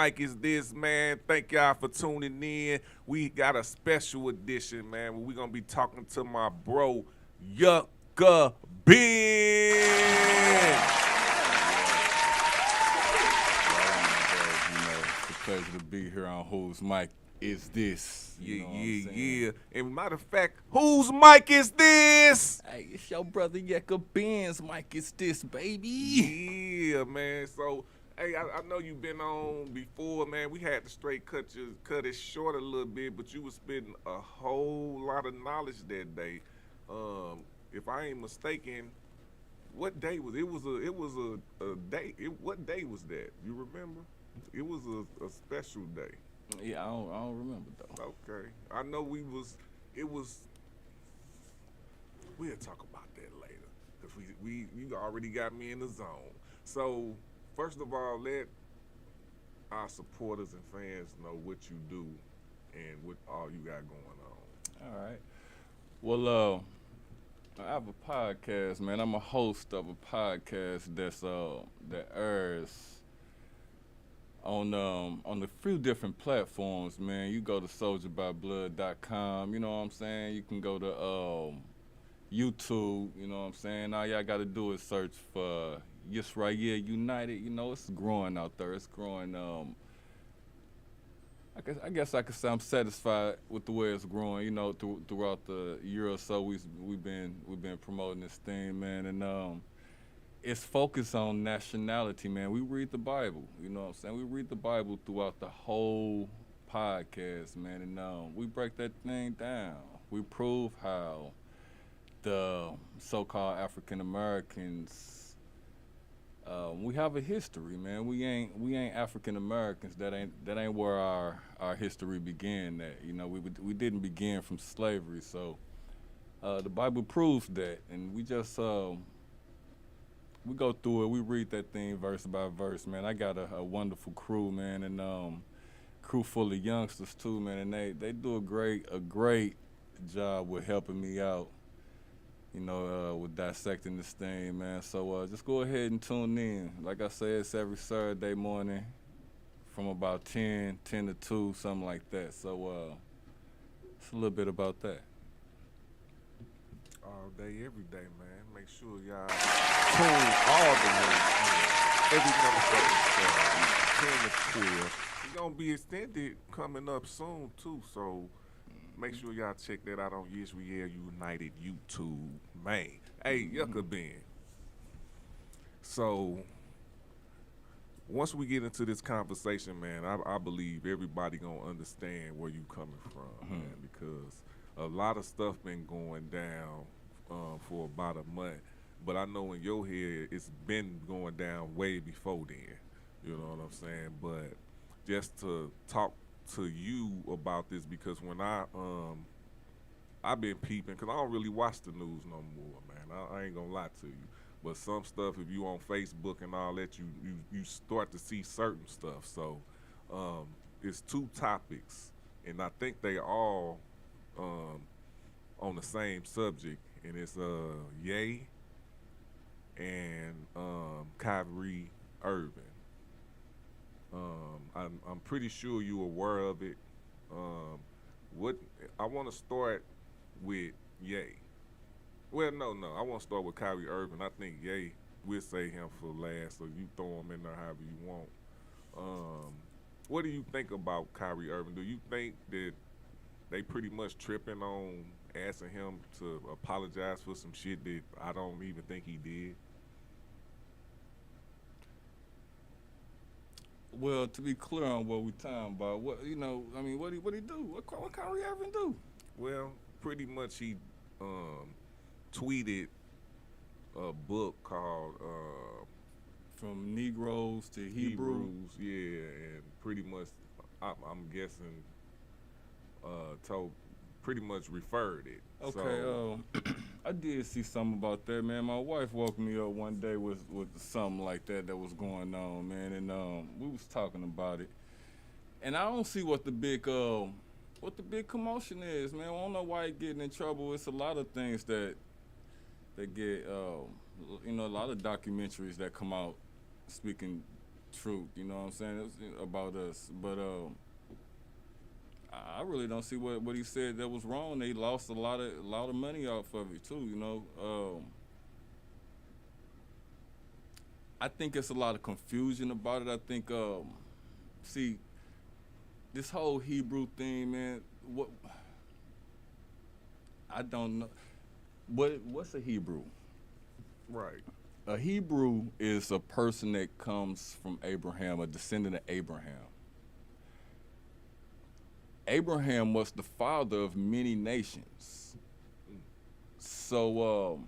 mic is this, man? Thank y'all for tuning in. We got a special edition, man, where we going to be talking to my bro, YKBN. It's a pleasure to be here on Whose Mic Is This? Yeah. And matter of fact, whose mic is this? Hey, it's your brother YKBN's mic is this, baby. Yeah, man. So, hey, I know you've been on before, man. We had to straight cut it short a little bit, but you was spitting a whole lot of knowledge that day. If I ain't mistaken, what day was it? It was a day. What day was that? You remember? It was a special day. Yeah, I don't remember though. Okay. I know it was. We'll talk about that later. Because you already got me in the zone. So, first of all, let our supporters and fans know what you do and what all you got going on. All right. Well, I have a podcast, man. I'm a host of a podcast that airs on a few different platforms, man. You go to soldierbyblood.com, you know what I'm saying? You can go to YouTube, you know what I'm saying? All y'all gotta do is search for Yisrael United. You know, it's growing out there. It's growing. I guess I could say I'm satisfied with the way it's growing. You know, throughout the year or so we've been promoting this thing, man, and it's focused on nationality, man. We read the Bible, you know what I'm saying? We read the Bible throughout the whole podcast, man, and we break that thing down. We prove how the so-called African Americans, we have a history, man. We ain't African Americans. That ain't where our history began. At, you know, we didn't begin from slavery. So the Bible proves that, and we just we go through it. We read that thing verse by verse, man. I got a wonderful crew, man, and crew full of youngsters too, man, and they do a great job with helping me out, you know, with dissecting this thing, man. So just go ahead and tune in. Like I said, it's every Saturday morning from about 10 to 2, something like that. So it's a little bit about that. All day, every day, man. Make sure y'all tune all the way in. Every motherfucking 10 to 12. It's gonna be extended coming up soon too. So make sure y'all check that out on Yisrael United YouTube, man. Hey, YKBN. So once we get into this conversation, man, I believe everybody gonna understand where you coming from, man, because a lot of stuff been going down for about a month, but I know in your head it's been going down way before then. You know what I'm saying? But just to talk to you about this, because when I've been peeping, because I don't really watch the news no more, man. I ain't gonna lie to you. But some stuff, if you on Facebook and all that, you start to see certain stuff. So it's two topics, and I think they all on the same subject, and it's Ye and Kyrie Irving. I'm pretty sure you're aware of it. What I want to start with Ye. Well, no, I want to start with Kyrie Irving. I think Ye, we'll say him for last, so you throw him in there however you want. What do you think about Kyrie Irving? Do you think that they pretty much tripping on asking him to apologize for some shit that I don't even think he did? Well, to be clear on what we talking about, what he do? What Kyrie Irving do? Well, pretty much he tweeted a book called From Negroes to Hebrews. Yeah, and pretty much I'm guessing pretty much referred it. Okay, So, I did see something about that, man. My wife woke me up one day with something like that was going on, man, and we was talking about it. And I don't see what the big commotion is, man. I don't know why he getting in trouble. It's a lot of things that get, a lot of documentaries that come out speaking truth. You know what I'm saying? It's about us. But I really don't see what he said that was wrong. They lost a lot of money off of it too. You know. I think it's a lot of confusion about it. I think, see, this whole Hebrew thing, man. What I don't know. What's a Hebrew? Right. A Hebrew is a person that comes from Abraham, a descendant of Abraham. Abraham was the father of many nations. So,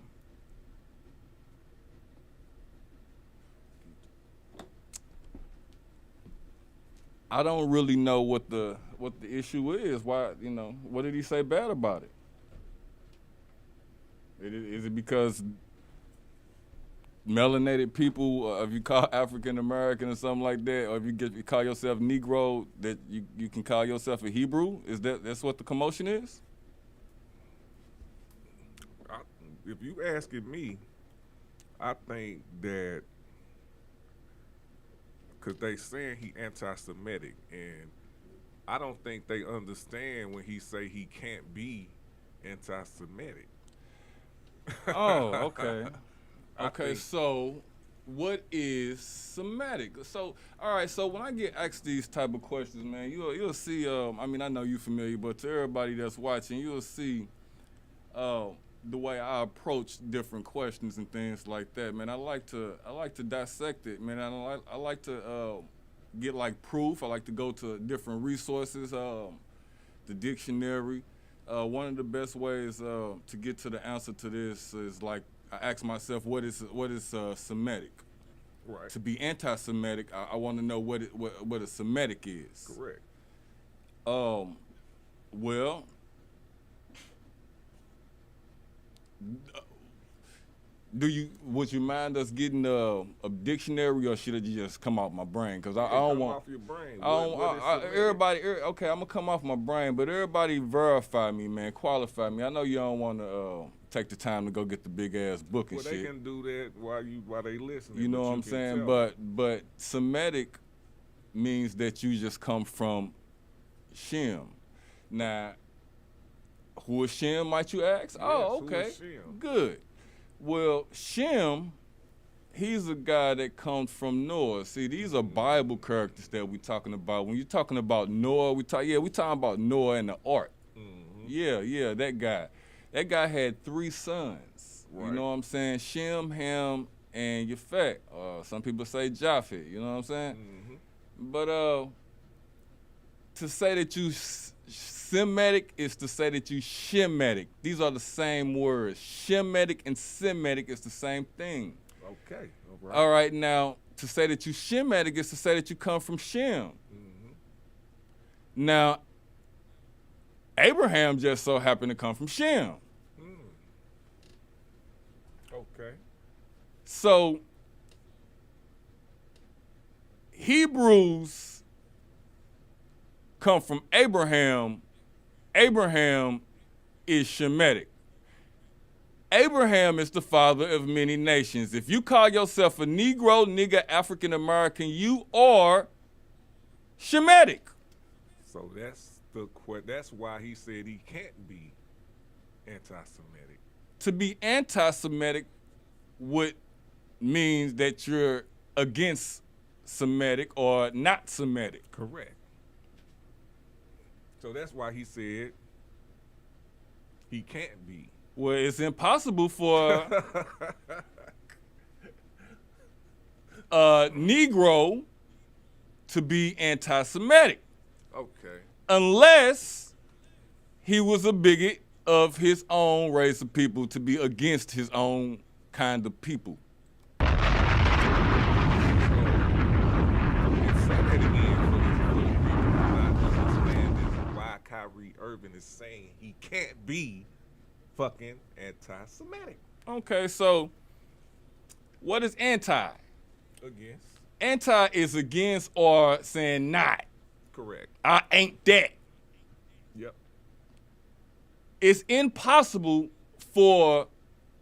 I don't really know what the issue is. Why, what did he say bad about it? Is it because melanated people, if you call African American or something like that, or if you call yourself Negro, that you can call yourself a Hebrew? That's what the commotion is? If you asking me, I think that because they saying he anti-Semitic, and I don't think they understand when he say he can't be anti-Semitic. Oh, okay. Okay, so what is Semitic? So, all right, so when I get asked these type of questions, man, you'll see, I know you're familiar, but to everybody that's watching, you'll see the way I approach different questions and things like that, man. I like to dissect it, man. I like to get like proof. I like to go to different resources, the dictionary. One of the best ways to get to the answer to this is like I ask myself, what is Semitic? Right. To be anti-Semitic, I want to know what a Semitic is. Correct. Well, would you mind us getting a dictionary, or should it just come off my brain? Because I don't want off your brain. everybody. Okay, I'm gonna come off my brain, but everybody verify me, man, qualify me. I know you don't want to take the time to go get the big ass book and shit. They can do that while they listening. You know what I'm saying? But Semitic means that you just come from Shem. Now, who is Shem, might you ask? Yes, oh, okay. Who is Shem? Good. Well, Shem, he's a guy that comes from Noah. See, these are Bible characters that we're talking about. When you're talking about Noah, we're talking about Noah and the ark. Mm-hmm. Yeah, that guy. That guy had 3 sons. Right. You know what I'm saying? Shem, Ham, and Yafet. Some people say Japheth. You know what I'm saying? Mm-hmm. But to say that you Semitic is to say that you Shemitic. These are the same words. Shemitic and Semitic is the same thing. Okay. All right. Now, to say that you Shemitic is to say that you come from Shem. Mm-hmm. Now, Abraham just so happened to come from Shem. Okay. So, Hebrews come from Abraham. Abraham is Shemitic. Abraham is the father of many nations. If you call yourself a Negro, nigger, African American, you are Shemitic. So that's why he said he can't be anti-Semitic. To be anti-Semitic means that you're against Semitic or not Semitic. Correct. So that's why he said he can't be. Well, it's impossible for a Negro to be anti-Semitic. Okay. Unless he was a bigot of his own race of people, to be against his own kind of people. Urban is saying he can't be fucking anti-Semitic. Okay, so what is anti? Against. Anti is against or saying not. Correct. I ain't that. Yep. It's impossible for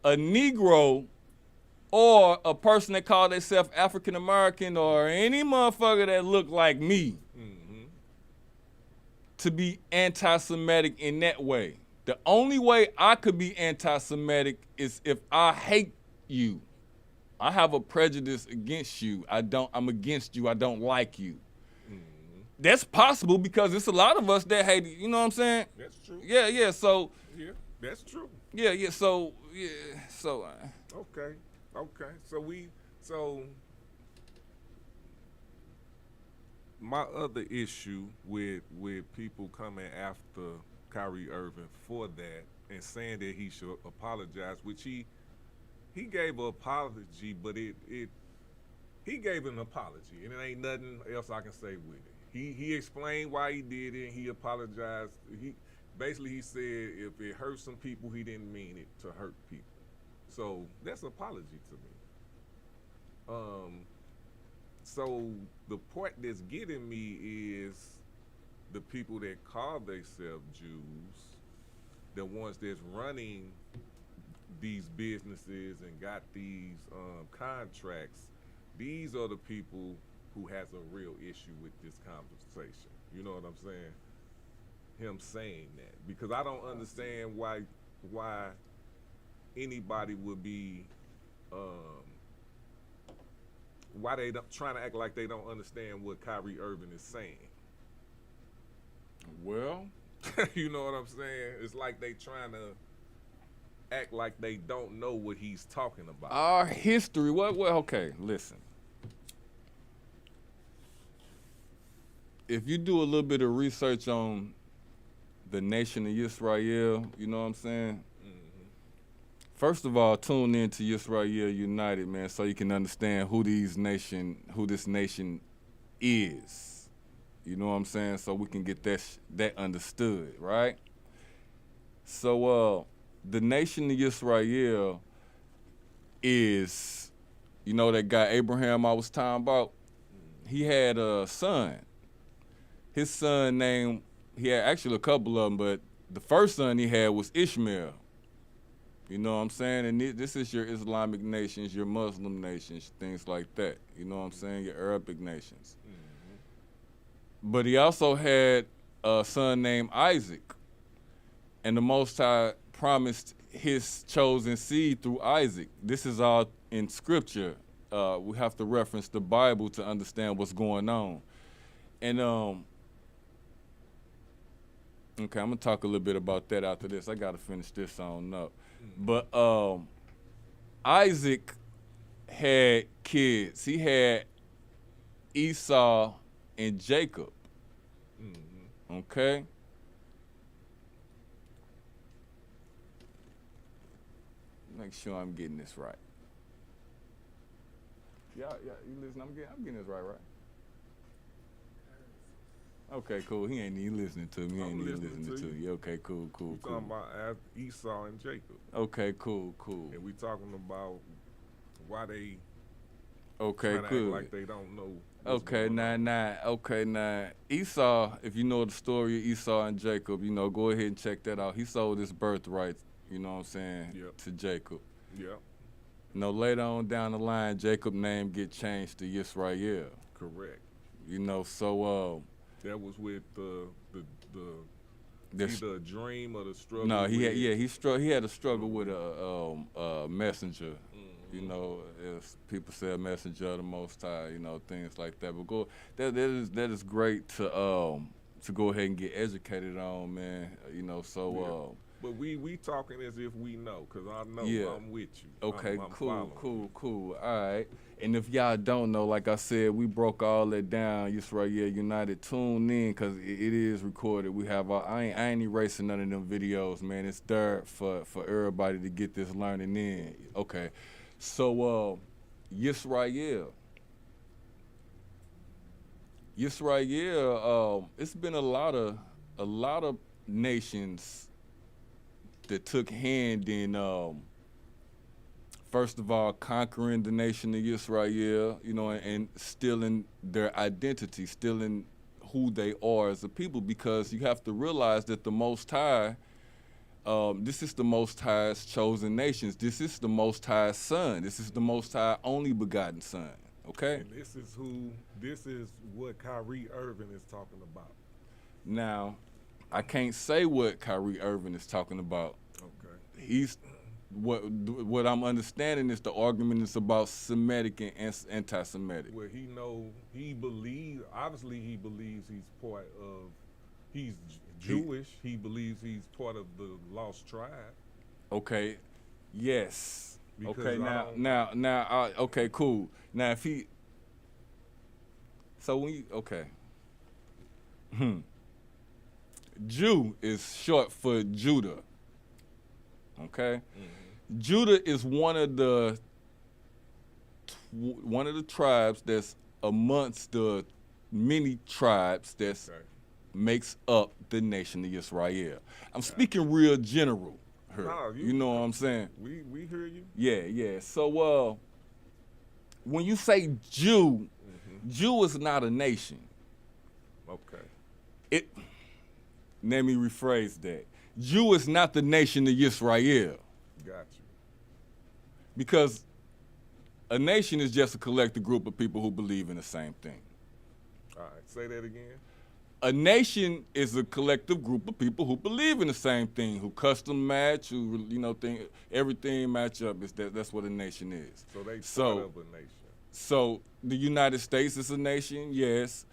a Negro or a person that call themselves African American or any motherfucker that look like me to be anti-Semitic in that way. The only way I could be anti-Semitic is if I hate you. I have a prejudice against you. I'm against you. I don't like you. That's possible because it's a lot of us that hate, you know what I'm saying? That's true. Yeah, so. Yeah, that's true. So. Okay. So my other issue with people coming after Kyrie Irving for that and saying that he should apologize, which he gave an apology, but he gave an apology, and it ain't nothing else I can say with it. He explained why he did it, and he apologized. He said if it hurt some people, he didn't mean it to hurt people. So that's an apology to me. So the part that's getting me is the people that call themselves Jews, the ones that's running these businesses and got these contracts. These are the people who has a real issue with this conversation. You know what I'm saying? Him saying that, because I don't understand why anybody would be why they trying to act like they don't understand what Kyrie Irving is saying. Well, you know what I'm saying? It's like they trying to act like they don't know what he's talking about. Our history. Well, okay, listen. If you do a little bit of research on the nation of Israel, you know what I'm saying? First of all, tune in to Israel United, man, so you can understand who this nation is. You know what I'm saying? So we can get that understood, right? So the nation of Israel is, you know, that guy Abraham I was talking about? He had a son. His son he had actually a couple of them, but the first son he had was Ishmael. You know what I'm saying? And this is your Islamic nations, your Muslim nations, things like that. You know what I'm saying? Your Arabic nations. But he also had a son named Isaac. And the Most High promised his chosen seed through Isaac. This is all in scripture. We have to reference the Bible to understand what's going on. And okay, I'm gonna talk a little bit about that after this. I gotta finish this on up. But Isaac had kids. He had Esau and Jacob. Okay? Make sure I'm getting this right. Yeah, you listen, I'm getting this right? Okay, cool. He ain't even listening to me. He ain't even listening to you. Okay, cool. We talking about Esau and Jacob. Okay, cool. And we talking about why they okay, act cool. like they don't know. Okay, now Esau, if you know the story of Esau and Jacob, you know, go ahead and check that out. He sold his birthright, you know what I'm saying, to Jacob. Yeah. You know, later on down the line, Jacob's name get changed to Yisrael. Correct. You know, so that was with the either a dream or the struggle. No, he had a struggle with a messenger. You know, as people say, a messenger of the Most High. You know, things like that. But that is great to go ahead and get educated on, man. You know, so. But we talking as if we know, because I know I'm with you. Okay, I'm cool. All right. And if y'all don't know, like I said, we broke all that down. Israel United, tune in, because it is recorded. We have I ain't erasing none of them videos, man. It's there for everybody to get this learning in. Okay. So Yisrael, it's been a lot of nations that took hand in first of all conquering the nation of Israel, you know, and stealing their identity, stealing who they are as a people, because you have to realize that the Most High This is the Most High's chosen nations. This is the Most High's son. This is the Most High only begotten son. Okay? And this is what Kyrie Irving is talking about. Now, I can't say what Kyrie Irving is talking about. Okay. He's what I'm understanding is the argument is about Semitic and anti-Semitic. Well, he believes he's part of, he's Jewish. He believes he's part of the lost tribe. Okay, yes. Because okay, now, okay, cool. Now, if he, so when you, okay. Jew is short for Judah. Okay? Mm-hmm. Judah is one of the tribes that's amongst the many tribes that makes up the nation of Israel. I'm speaking real general here. You know what I'm saying? We hear you. Yeah. So when you say Jew, Jew is not a nation. Okay. Let me rephrase that. Jew is not the nation of Israel. Got you. Because a nation is just a collective group of people who believe in the same thing. All right, say that again. A nation is a collective group of people who believe in the same thing, who custom match, who think everything match up. That's what a nation is. So they part of a nation. So the United States is a nation, yes.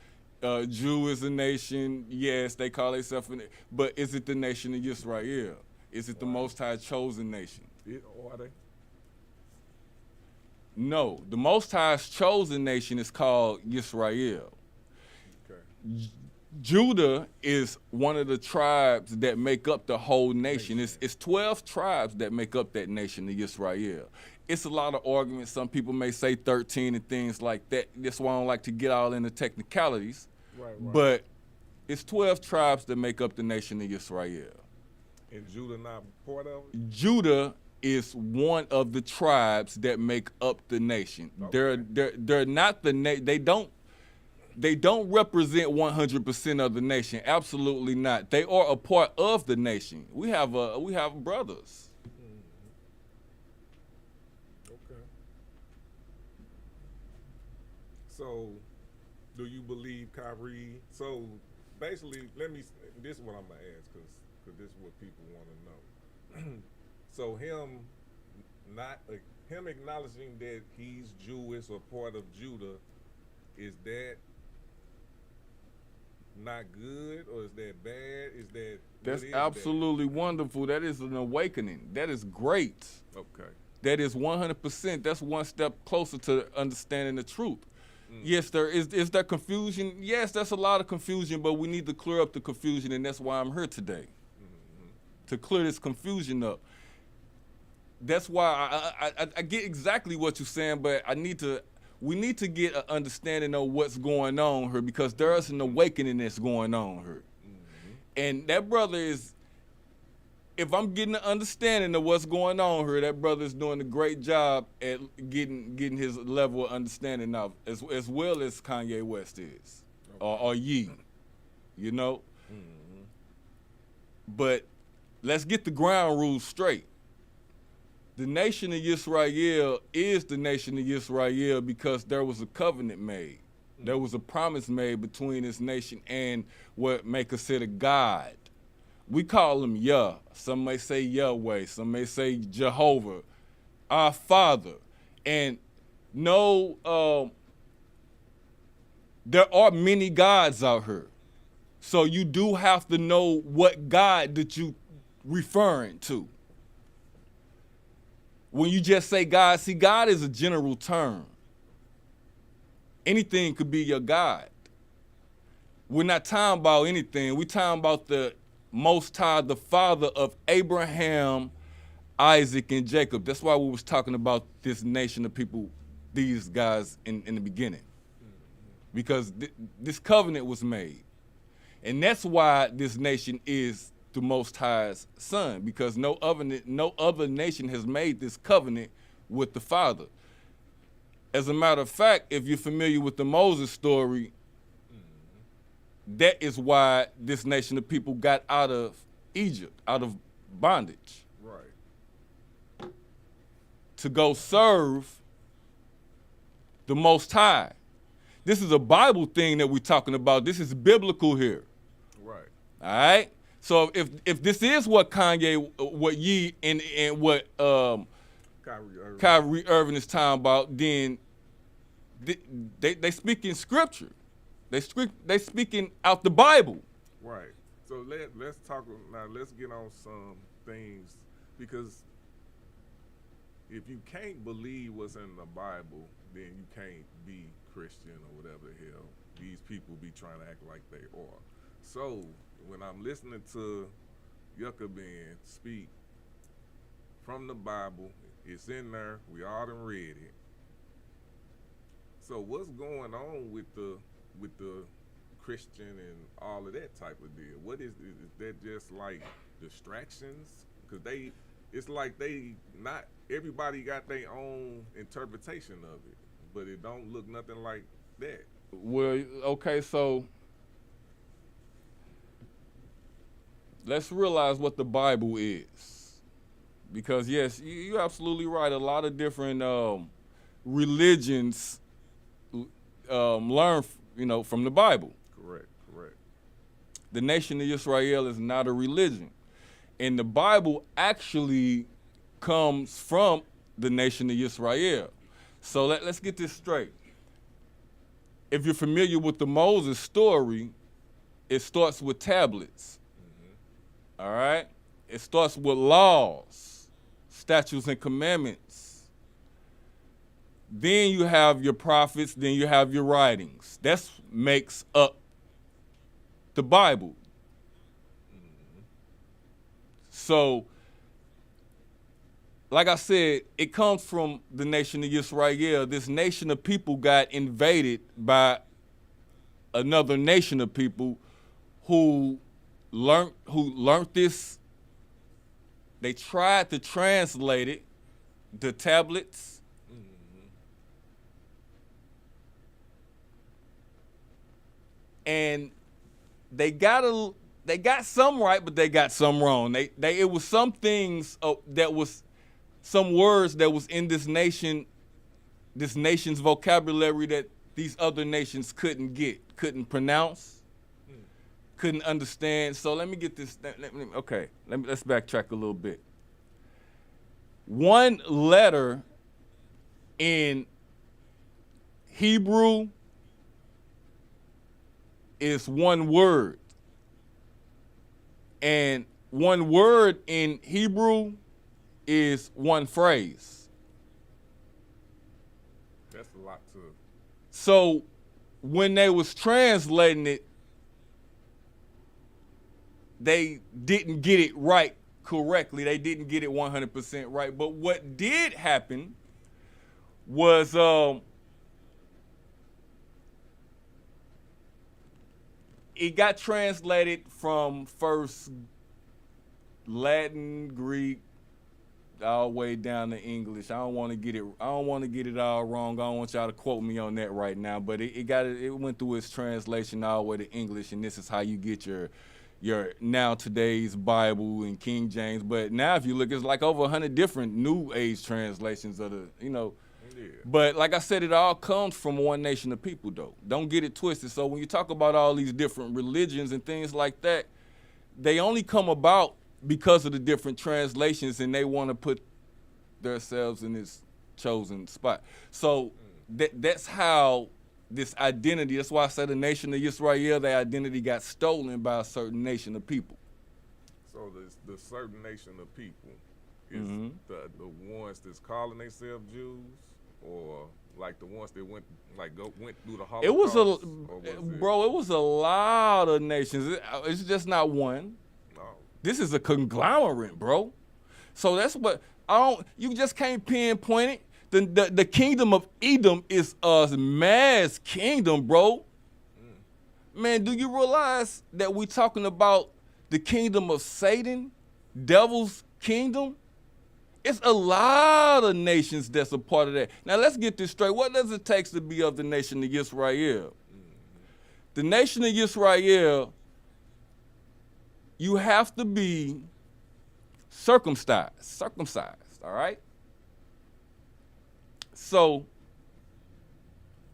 Jew is a nation, yes. They call themselves, but is it the nation of Israel? Is it the Most High chosen nation? Or are they? No, the Most High's chosen nation is called Israel. Okay. Judah is one of the tribes that make up the whole nation. It's 12 tribes that make up that nation of Israel. It's a lot of arguments. Some people may say 13 and things like that. That's why I don't like to get all into technicalities. Right. But it's 12 tribes that make up the nation of Israel. And Judah not part of it? Judah is one of the tribes that make up the nation. Okay. They're not they don't represent 100% of the nation. Absolutely not. They are a part of the nation. We have brothers. Okay. So, do you believe Kyrie? So, basically, this is what I'm gonna ask, because this is what people want to know. So him acknowledging that he's Jewish or part of Judah, is that not good, or is that bad? That's absolutely wonderful. That is an awakening. That is great. Okay. That is 100%. That's one step closer to understanding the truth. Yes, there is there confusion. Yes, that's a lot of confusion, but we need to clear up the confusion, and that's why I'm here today, to clear this confusion up. That's why I get exactly what you're saying, but we need to get an understanding of what's going on here, because there is an awakening that's going on here. And that brother is, if I'm getting an understanding of what's going on here, that brother is doing a great job at getting his level of understanding of, as well as Kanye West is, or Ye, you know? But let's get the ground rules straight. The nation of Israel is the nation of Israel because there was a covenant made. There was a promise made between this nation and what may consider God. We call him Yah. Some may say Yahweh. Some may say Jehovah, our Father. And no, there are many gods out here. So you do have to know what God that you referring to. When you just say God, see, God is a general term. Anything could be your God. We're not talking about anything. We're talking about the Most High, the father of Abraham, Isaac, and Jacob. That's why we was talking about this nation of people, these guys in the beginning. Because this covenant was made. And that's why this nation is the Most High's son, because no other nation has made this covenant with the Father. As a matter of fact, if you're familiar with the Moses story, that is why this nation of people got out of Egypt, out of bondage Right. to go serve the Most High. This is a Bible thing that we're talking about. This is biblical here. Right. All right. So if this is what Kanye, what Ye, and what Kyrie Irving is talking about, then they speaking scripture. They speaking out the Bible. Right. So let's talk now. Let's get on some things, because if you can't believe what's in the Bible, then you can't be Christian or whatever the hell these people be trying to act like they are. So when I'm listening to YKBN speak from the Bible, it's in there. We all done read it. So what's going on with the Christian and all of that type of deal? What is that just like distractions? Because it's like not everybody got their own interpretation of it, but it don't look nothing like that. Well, okay, so let's realize what the Bible is. Because yes, you're absolutely right. A lot of different religions learn, from the Bible. Correct. The nation of Israel is not a religion. And the Bible actually comes from the nation of Israel. So let's get this straight. If you're familiar with the Moses story, it starts with tablets. Mm-hmm. All right? It starts with laws, statutes, and commandments. Then you have your prophets, then you have your writings. That makes up the Bible. Mm-hmm. So, like I said, it comes from the nation of Israel. This nation of people got invaded by another nation of people who learned this. They tried to translate it, the tablets. Mm-hmm. And they got some right, but they got some wrong. It was some things that was some words that was in this nation's vocabulary that these other nations couldn't couldn't pronounce, couldn't understand. So let me get this. Let's backtrack a little bit. One letter in Hebrew is one word. And one word in Hebrew is one phrase. That's a lot too. So when they was translating it, they didn't get it right correctly. They didn't get it 100% right. But what did happen was it got translated from first Latin, Greek, all the way down to English. I don't want to get it all wrong. I don't want y'all to quote me on that right now. But it went through its translation all the way to English, and this is how you get your now today's Bible and King James. But now if you look, it's like over 100 different New Age translations of the. Yeah. But like I said, it all comes from one nation of people, though. Don't get it twisted. So when you talk about all these different religions and things like that, they only come about because of the different translations, and they want to put themselves in this chosen spot. So that's how this identity, that's why I said the nation of Israel, their identity got stolen by a certain nation of people. So the certain nation of people is the ones that's calling themselves Jews, or like the ones that went through the Holocaust? It was a lot of nations. It's just not one. No. This is a conglomerate, bro. So that's what you just can't pinpoint it. The kingdom of Edom is a mass kingdom, bro. Man, do you realize that we're talking about the kingdom of Satan, devil's kingdom? It's a lot of nations that's a part of that. Now, let's get this straight. What does it take to be of the nation of Israel? The nation of Israel, you have to be circumcised, all right? So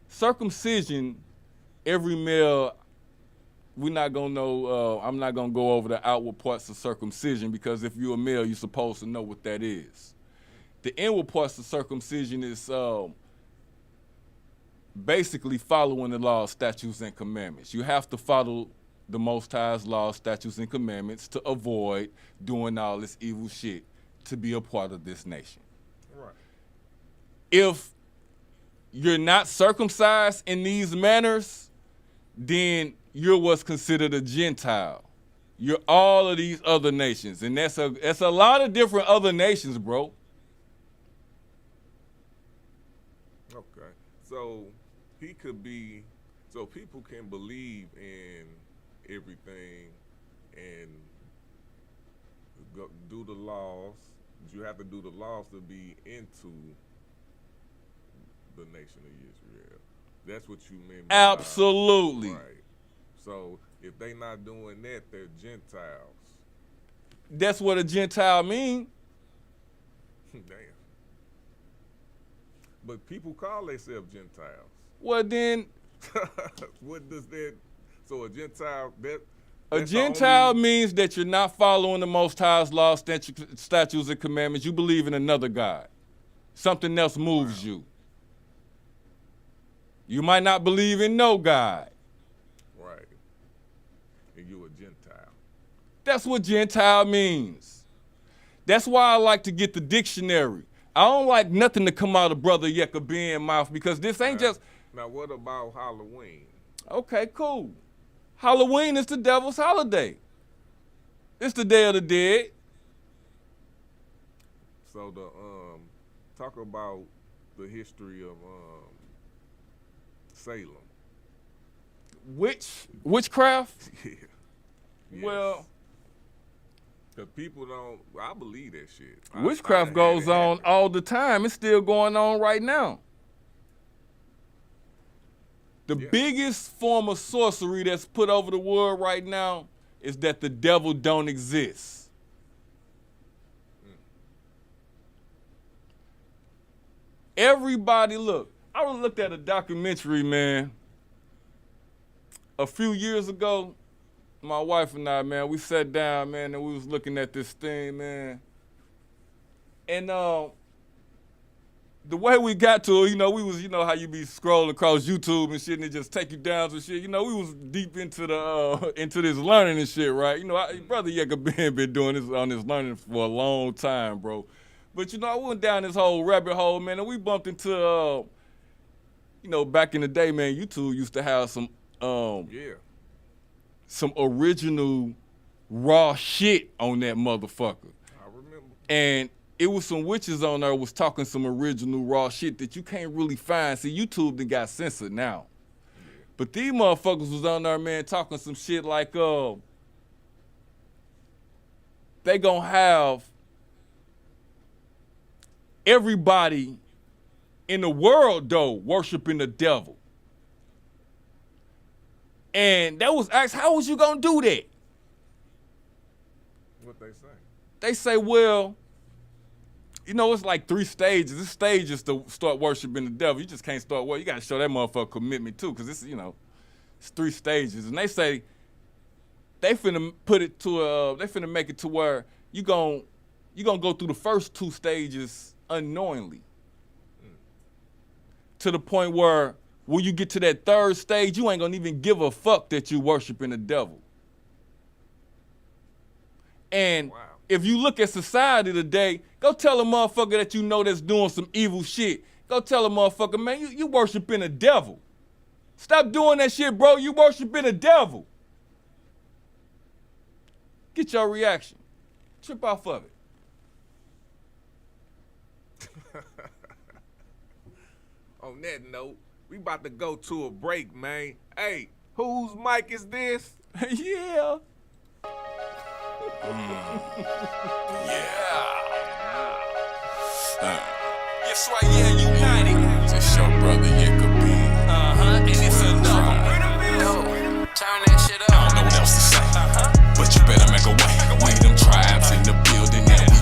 circumcision, every male, we're not gonna know, I'm not gonna go over the outward parts of circumcision because if you're a male, you're supposed to know what that is. The inward parts of circumcision is basically following the laws, statutes, and commandments. You have to follow the Most High's laws, statutes, and commandments to avoid doing all this evil shit to be a part of this nation. Right. If you're not circumcised in these manners, then you're what's considered a Gentile. You're all of these other nations, and that's a lot of different other nations, bro. Okay. So he could be, so people can believe in everything and do the laws. You have to do the laws to be into the nation of Israel. That's what you meant by Absolutely. right. So if they not doing that, they're Gentiles. That's what a Gentile mean. Damn. But people call themselves Gentiles. Well then, What does that? So a Gentile, a Gentile means that you're not following the Most High's laws, statutes, and commandments. You believe in another God. Something else moves you. You might not believe in no God. Right. And you a Gentile. That's what Gentile means. That's why I like to get the dictionary. I don't like nothing to come out of Brother YKBN mouth because this ain't just. Now what about Halloween? Okay, cool. Halloween is the devil's holiday. It's the Day of the Dead. So the talk about the history of Salem. Witchcraft? Yeah. Yes. Well, the people don't. I believe that shit. witchcraft goes on all the time. It's still going on right now. The biggest form of sorcery that's put over the world right now is that the devil don't exist. Everybody, look, I looked at a documentary, man, a few years ago. My wife and I, man, we sat down, man, and we was looking at this thing, man. And the way we got to it, we was, how you be scrolling across YouTube and shit, and it just take you down to shit. We was deep into the into this learning and shit, right? Brother YKBN been doing this on this learning for a long time, bro. But I went down this whole rabbit hole, man, and we bumped into, back in the day, man, YouTube used to have some original raw shit on that motherfucker. I remember. And it was some witches on there was talking some original raw shit that you can't really find. See, YouTube done got censored now. Yeah. But these motherfuckers was on there, man, talking some shit like, they gonna have everybody in the world, though, worshiping the devil. And that was asked, how was you gonna do that? What they say? They say, well, it's like 3 stages. This stage is to start worshiping the devil. You just can't start. Well, you got to show that motherfucker commitment too, because it's 3 stages. And they say they finna put it to they finna make it to where you gonna go through the first 2 stages unknowingly, to the point where when you get to that 3rd stage, you ain't gonna even give a fuck that you worshiping the devil. And wow. If you look at society today, go tell a motherfucker that that's doing some evil shit. Go tell a motherfucker, man, you worshiping the devil. Stop doing that shit, bro. You worshiping the devil. Get your reaction. Trip off of it. On that note, we about to go to a break, man. Hey, whose mic is this? Yeah. Yes, right, yeah, united. It's your brother YKBN. And it's another. Turn that shit up. I don't know what else to say, but you better make a way. We them tribes in the building, and we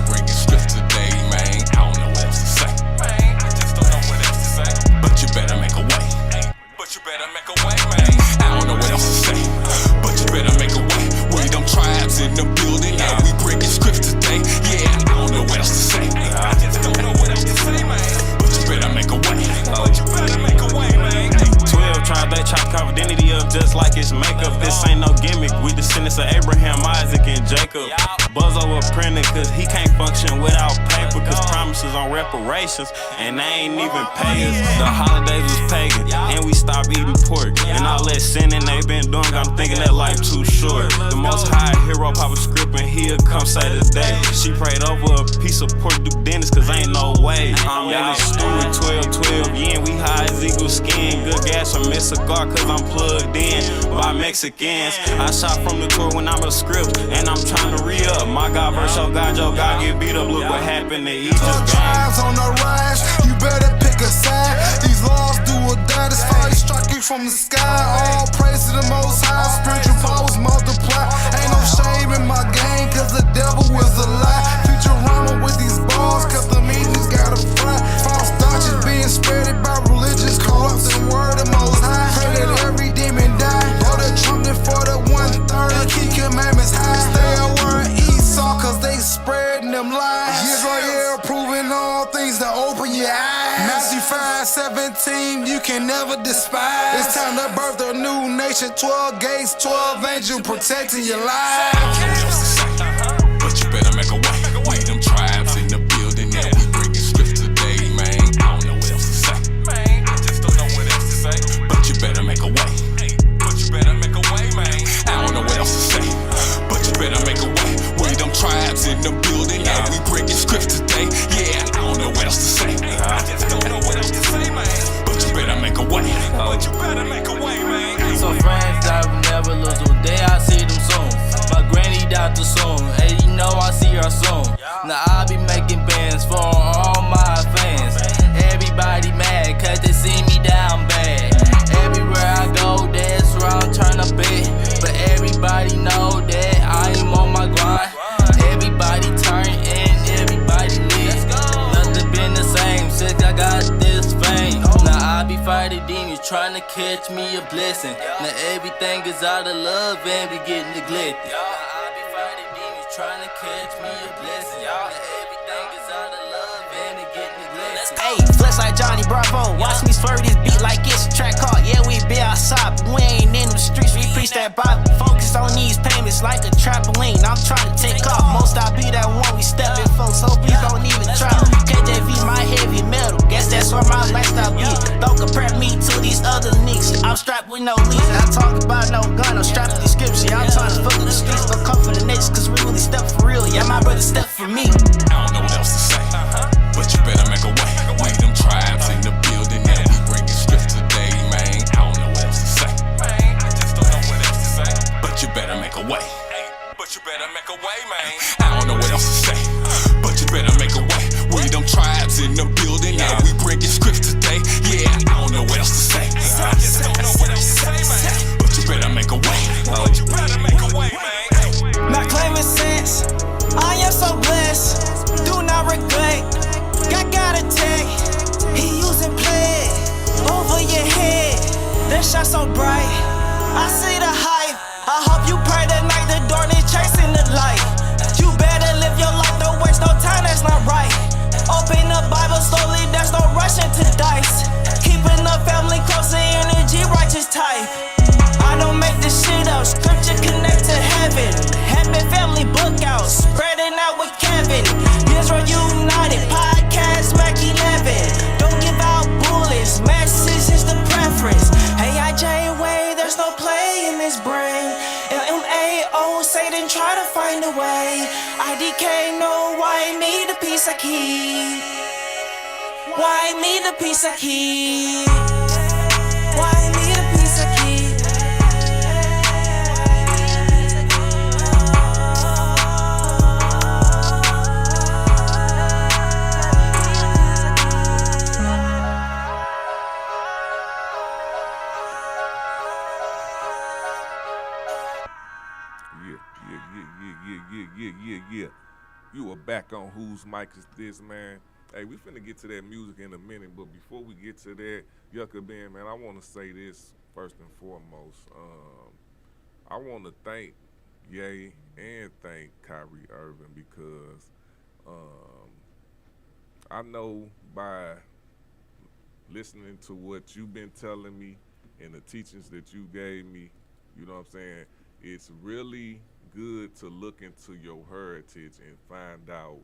and Jacob. Buzz over printing cause he can't function without paper. Cause promises on reparations and they ain't even pay us. The holidays was pagan and we stopped eating pork. And all that sinning they been doing, I'm thinking that life too short. The most high hero pop a script and he'll come say today. She prayed over a piece of pork do dentist cause ain't no way. I'm in the stew with 12, yeah, we high as eagle skin. Good gas from Miss Cigar cause I'm plugged in by Mexicans. I shot from the tour when I'm a script and I'm trying to re-up. My God verse your God get beat up. Look what happened to Egypt. Tribes on the rise, you better pick a side. These laws do or die, this fire strike you from the sky. All praise to the most high, spiritual powers multiply. Ain't no shame in my game cause the devil was a lie. Futurama with these balls cause the meetings gotta fry. False doctrines being spreaded by religious corrupts and word of most high. Pray that every demon die. Blow the trumpet for the 1/3. Keep commandments high. Stay aware of Esau cause they spreading them lies. Israel proving all things to open your eyes. Matthew 5:17 you can never despise. It's time to birth a new nation. 12 gates, 12 angels protecting your life. But you better make a way. We them tribes in the building that we bringing strips today, man. I don't know what else to say. Man, I just don't know what else to say. But you better make a way. But you better make a way, man. I don't know what else to say. But you better make a way. We them tribes in the building that we bringing strips today. Yeah, I don't know what else to say. I just don't know what else to say, man. But you better make a way. But you better make a way, man. So friends I will never lose. One day I see them soon. My granny died too soon. Hey, you know I see her soon. Now I be making bands for all my fans. Everybody mad cause they see me down bad. Everywhere I go, that's where I'm tryna be. But everybody know that I am on my grind. Everybody turn and everybody leave. Nothing been the same since I got this fame. Now I be fighting demons trying to catch me a blessing. Now everything is out of love and we get neglected. Trying to catch me a blessing. Everything is out of love and it get neglected. Hey, flex like Johnny Bravo. Watch me swerve this beat like it's a track car. Yeah, we be outside, but we ain't in the streets. We preach that Bible. Focus on these payments like a trampoline. I'm trying to take off. Most I be that one we stepping for, so please don't even try. KJV, my heavy metal. Guess that's where my lifestyle be. Don't compare me to these other niggas. I'm strapped with no leash. I talk about no gun. I'm strapped with the scripture. I'm trying to fuck with the streets. Go come for the niggas, cause we really step for real. Yeah, my brother step for me. I don't know what else to say. But you better make a way. We them tribes in the building that we bringing strips today, man. I don't know what else to say. Man, I just don't know what else to say. But you better make a way. But you better make a way, man. I don't know what else to say. But you better make a way. We them tribes in the building that we bringing scripts today. Yeah, I don't know what else to say. I just don't know what else to say, man. But you better make a way. But you better make a way, man. Not claiming sense. I am so blessed. Do not regret. Got a tag. He using play over your head. That shot so bright. I see the hype. I hope you pray tonight. The darkness chasing the light. You better live your life. Don't waste no time. That's not right. Open the Bible slowly. There's no rushing to dice. Keeping the family close. The energy righteous type. I don't make this shit up. Scripture connect to heaven. Happy family book out. Spreading out with Kevin. Israel United. Podcast Mac 11. Don't give out bullets. Message is the preference. AIJ way. There's no play in this brain. LMAO. Satan try to find a way. IDK know why me the piece I keep. Why me the piece I keep. Why me the piece I keep. Yeah. You are back on Whose Mic Is This, man. Hey, we finna get to that music in a minute, but before we get to that, YKBN, man, I want to say this first and foremost. I want to thank Ye and thank Kyrie Irving because I know by listening to what you've been telling me and the teachings that you gave me, you know what I'm saying, it's really good to look into your heritage and find out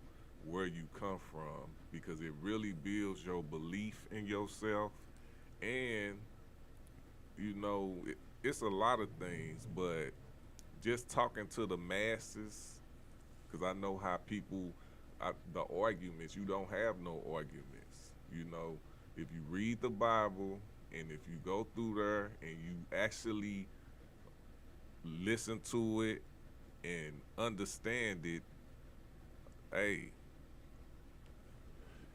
where you come from, because it really builds your belief in yourself. And you know, it's a lot of things, but just talking to the masses, because I know how people, the arguments, you don't have no arguments. You know, if you read the Bible and if you go through there and you actually listen to it and understand it, hey.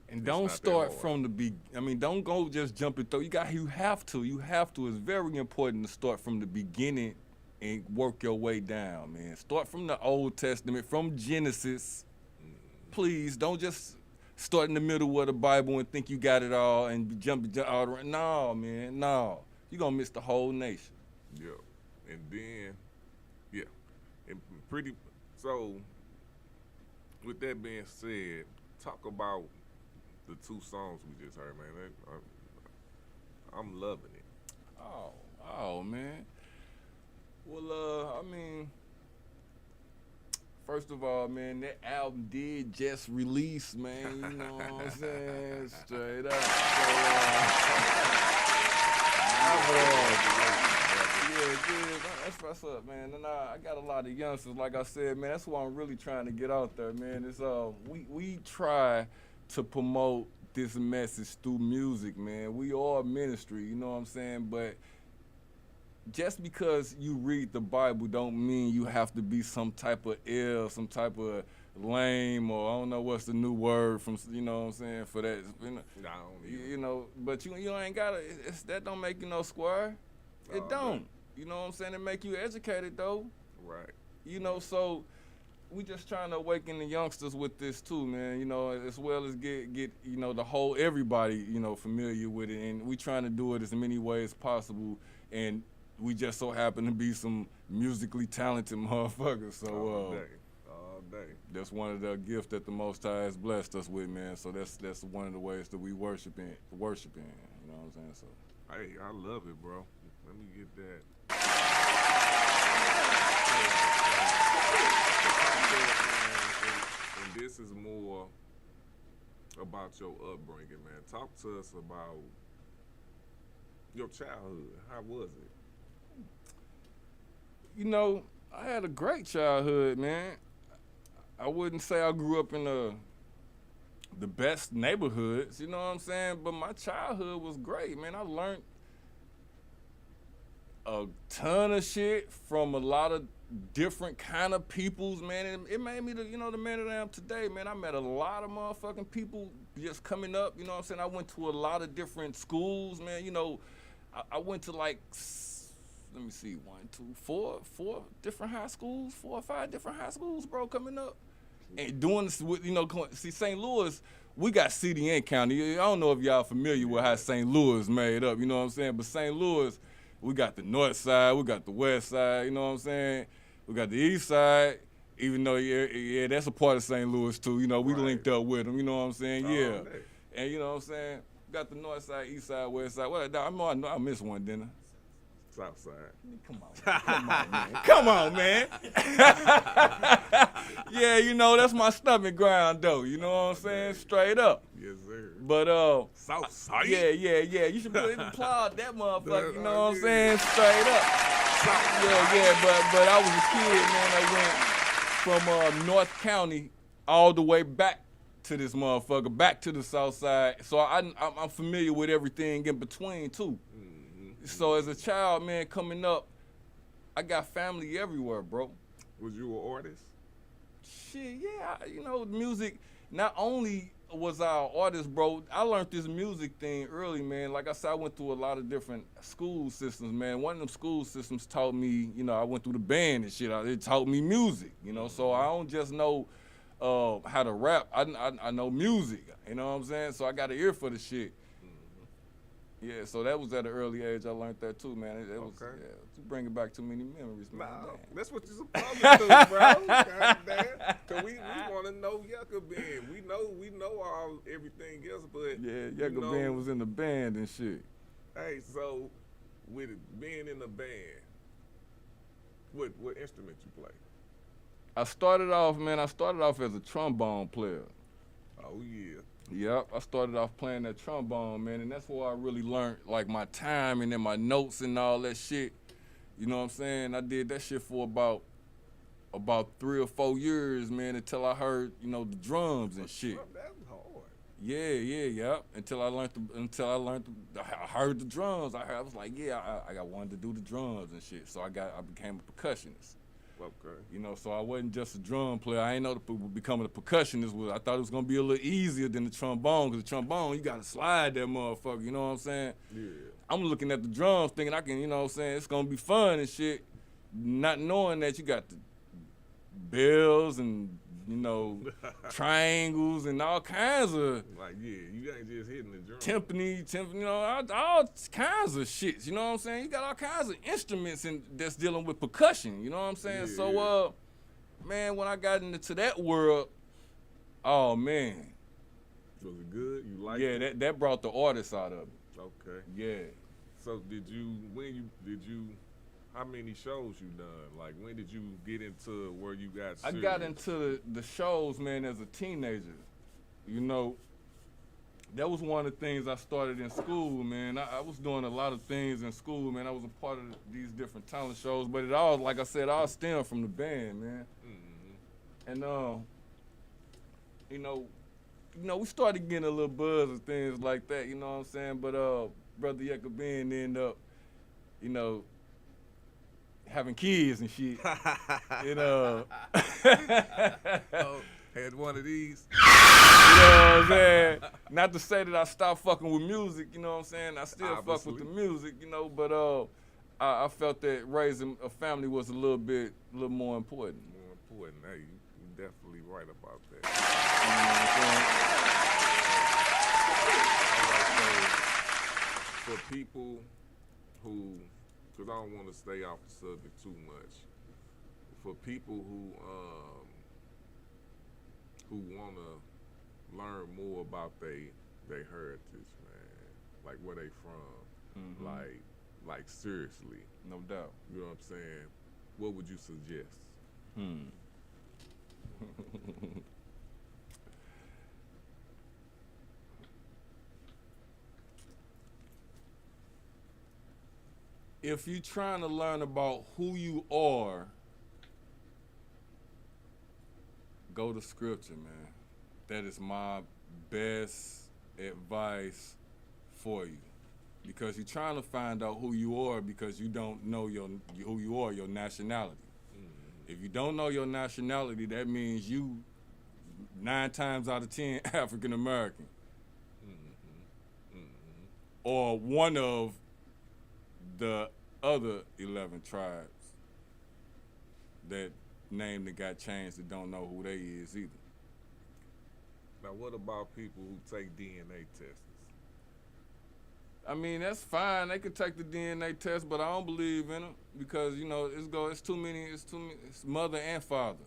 And don't start from the I mean, don't go just jumping through. You have to. It's very important to start from the beginning and work your way down, man. Start from the Old Testament, from Genesis. Please don't just start in the middle of the Bible and think you got it all and jump all around. No, man, no. You're gonna miss the whole nation. Yeah. And then, yeah. And so with that being said, talk about the 2 songs we just heard, man. I'm loving it. Oh, man. Well, I mean, first of all, man, that album did just release, man. You know what I'm saying? Straight up. That's what's up, man. And I got a lot of youngsters, like I said, man. That's why I'm really trying to get out there, man. It's we try to promote this message through music, man. We are ministry, you know what I'm saying? But just because you read the Bible don't mean you have to be some type of some type of lame, or I don't know what's the new word from, you know what I'm saying, for that. You know, but you ain't gotta, that don't make you no square. It don't. Man. You know what I'm saying? It make you educated though. Right. You know, so we just trying to awaken the youngsters with this too, man. You know, as well as get you know, the whole everybody, you know, familiar with it, and we trying to do it as many ways possible. And we just so happen to be some musically talented motherfuckers. So all day. That's one of the gifts that the Most High has blessed us with, man. So that's one of the ways that we worship in. You know what I'm saying? So hey, I love it, bro. Let me get that. And this is more about your upbringing, man. Talk to us about your childhood. How was it? You know, I had a great childhood, man. I wouldn't say I grew up in the best neighborhoods, you know what I'm saying? But my childhood was great, man. I learned a ton of shit from a lot of different kind of peoples, man. It made me the man that I am today, man. I met a lot of motherfucking people just coming up, you know what I'm saying? I went to a lot of different schools, man. You know, I went to like, let me see, 4 different high schools, 4 or 5 different high schools, bro, coming up. And doing this with, you know, see, St. Louis, we got city and county. I don't know if y'all familiar with how St. Louis made up, you know what I'm saying? But St. Louis, we got the north side, we got the west side, you know what I'm saying? We got the east side, even though, yeah, that's a part of St. Louis too. You know, we linked up with them, you know what I'm saying? Yeah. And you know what I'm saying? We got the north side, east side, west side. Well, I missed one, didn't I? South side. Come on, man. Yeah, you know, that's my stomach ground, though. You know what I'm saying? Straight up. Yes, sir. But, South side? Yeah. You should applaud that motherfucker, you know what I'm saying? Straight up. Yeah, but I was a kid, man. I went from North County all the way back to this motherfucker, back to the south side. So I'm familiar with everything in between, too. So as a child, man, coming up, I got family everywhere, bro. Was you an artist? Shit, yeah. You know, music, not only was I an artist, bro, I learned this music thing early, man. Like I said, I went through a lot of different school systems, man. One of them school systems taught me, you know, I went through the band and shit. It taught me music, you know. So I don't just know how to rap. I know music, you know what I'm saying? So I got an ear for the shit. Yeah, so that was at an early age. I learned that too, man. It was, yeah, you bring it back too many memories, man. Nah, that's what you're supposed to do, bro. Goddamn. Cause we want to know YKBN. We know all everything else, but yeah, YKBN was in the band and shit. Hey, so with it being in the band, what instrument you play? I started off as a trombone player. Oh yeah. Yep, I started off playing that trombone, man, and that's where I really learned like my time and then my notes and all that shit. You know what I'm saying? I did that shit for about 3 or 4 years, man, until I heard, the drums and shit. That's hard. Yeah. Until I heard the drums. I was like, I wanted to do the drums and shit. So I became a percussionist. Okay. So I wasn't just a drum player. I ain't know becoming a percussionist I thought it was gonna be a little easier than the trombone, because the trombone, you gotta slide that motherfucker, you know what I'm saying? Yeah. I'm looking at the drums thinking I can, it's gonna be fun and shit, not knowing that you got the bells and, triangles and all kinds of Like, yeah, you ain't just hitting the drum. timpani, all kinds of shit, you know what I'm saying? You got all kinds of instruments that's dealing with percussion, you know what I'm saying? Yeah. So, man, when I got into that world, oh, man. Was it good? You liked it? Yeah, that brought the artist out of it. Okay. Yeah. So how many shows you done? Like, when did you get into where you got serious? I got into the shows, man, as a teenager. That was one of the things I started in school, man. I was doing a lot of things in school, man. I was a part of these different talent shows, but it all, like I said, all stemmed from the band, man. Mm-hmm. And, we started getting a little buzz and things like that, you know what I'm saying? But Brother YKBN ended up, having kids and shit. Oh, had one of these. You know what I'm saying? Not to say that I stopped fucking with music, you know what I'm saying? I still fuck with the music, but I felt that raising a family was a little more important. More important. Hey, you're definitely right about that. You know what I'm saying? For people who, because I don't want to stay off the subject too much, for people who want to learn more about their heritage, man, like where they from, like seriously, no doubt. You know what I'm saying? What would you suggest? If you're trying to learn about who you are, go to scripture, man. That is my best advice for you. Because you're trying to find out who you are because you don't know who you are, your nationality. Mm-hmm. If you don't know your nationality, that means you 9 times out of 10 African American. Mm-hmm. Mm-hmm. Or one of the other 11 tribes that name that got changed that don't know who they is either. Now, what about people who take DNA tests? I mean, that's fine. They could take the DNA test, but I don't believe in them because it's too many. It's mother and father.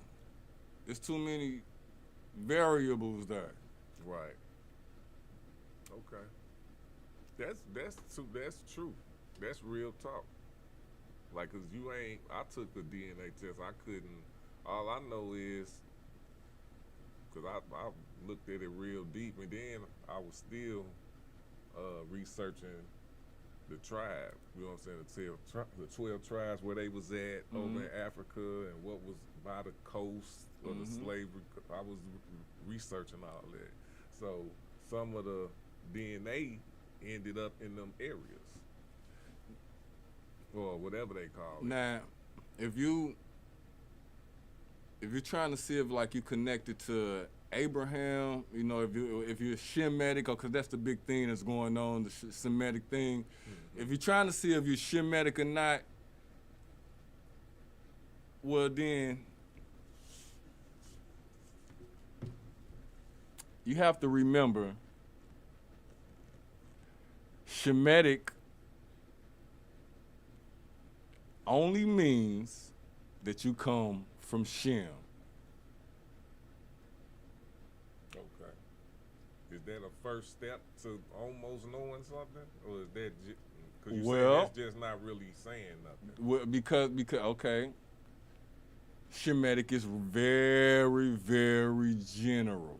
It's too many variables there. Right. Okay. That's true. That's real talk. Like, cause I took the DNA test. I couldn't. All I know is, cause I looked at it real deep, and then I was still researching the tribe. You know what I'm saying? The 12 tribes where they was at over in Africa and what was by the coast of the slavery. I was researching all that. So some of the DNA ended up in them areas. Or whatever they call it. Now, if you're trying to see if like you connected to Abraham, if you're Shemitic, because that's the big thing that's going on, the Semitic thing. Mm-hmm. If you're trying to see if you're Shemitic or not, well then you have to remember Shemitic only means that you come from Shem. Okay. Is that a first step to almost knowing something? Or is that because that's just not really saying nothing? Well, because okay. Shemitic is very, very general.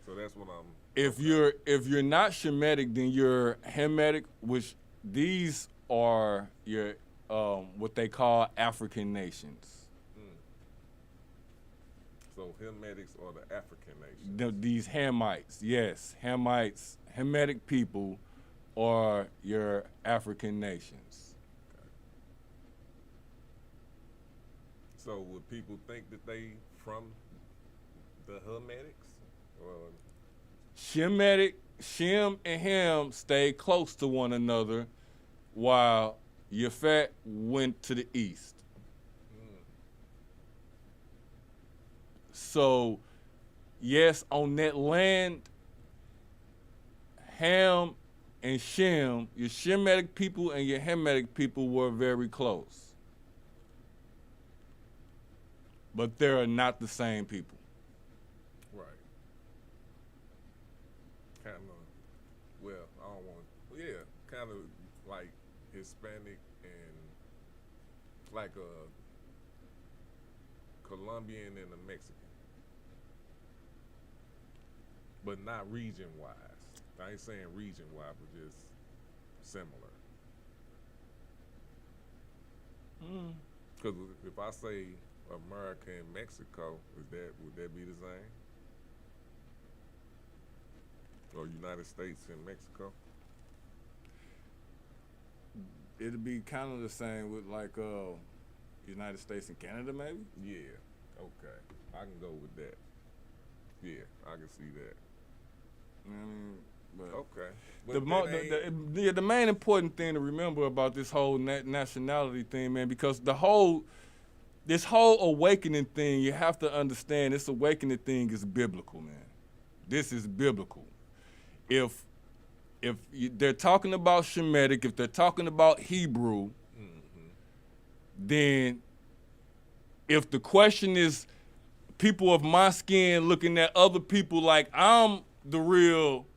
So that's what I'm. If you're not Shemitic, then you're Hamitic, which these are your what they call African nations. So Hamites are the African nations. These Hamites, yes, Hamites, Hamitic people are your African nations. So would people think that they from the Hamitics? Or Shemitic, Shem and Ham stayed close to one another, while Yafet went to the east. So, yes, on that land, Ham and Shem, your Shemitic people and your Hamitic people were very close. But they are not the same people. right. Kind of. Well, I don't want. Yeah, kind of like Hispanic and like a Colombian and a Mexican. But not region-wise. I ain't saying region-wise, but just similar. Because if I say America and Mexico, would that be the same? Or United States and Mexico? It'd be kind of the same with like United States and Canada, maybe? Yeah. Okay. I can go with that. Yeah, I can see that. You know what I mean? But Okay. But the main important thing to remember about this whole nationality thing, man, because this whole awakening thing, you have to understand this awakening thing is biblical, man. This is biblical. If they're talking about Shemitic, if they're talking about Hebrew, then if the question is people of my skin looking at other people like I'm the real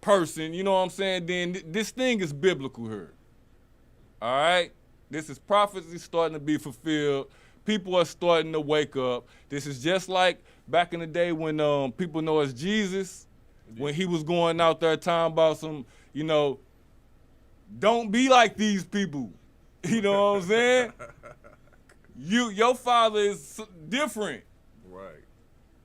person, you know what I'm saying? Then this thing is biblical here. All right? This is prophecy starting to be fulfilled. People are starting to wake up. This is just like back in the day when people know as Jesus, when he was going out there talking about some, don't be like these people. You know what I'm saying? Your father is different. right.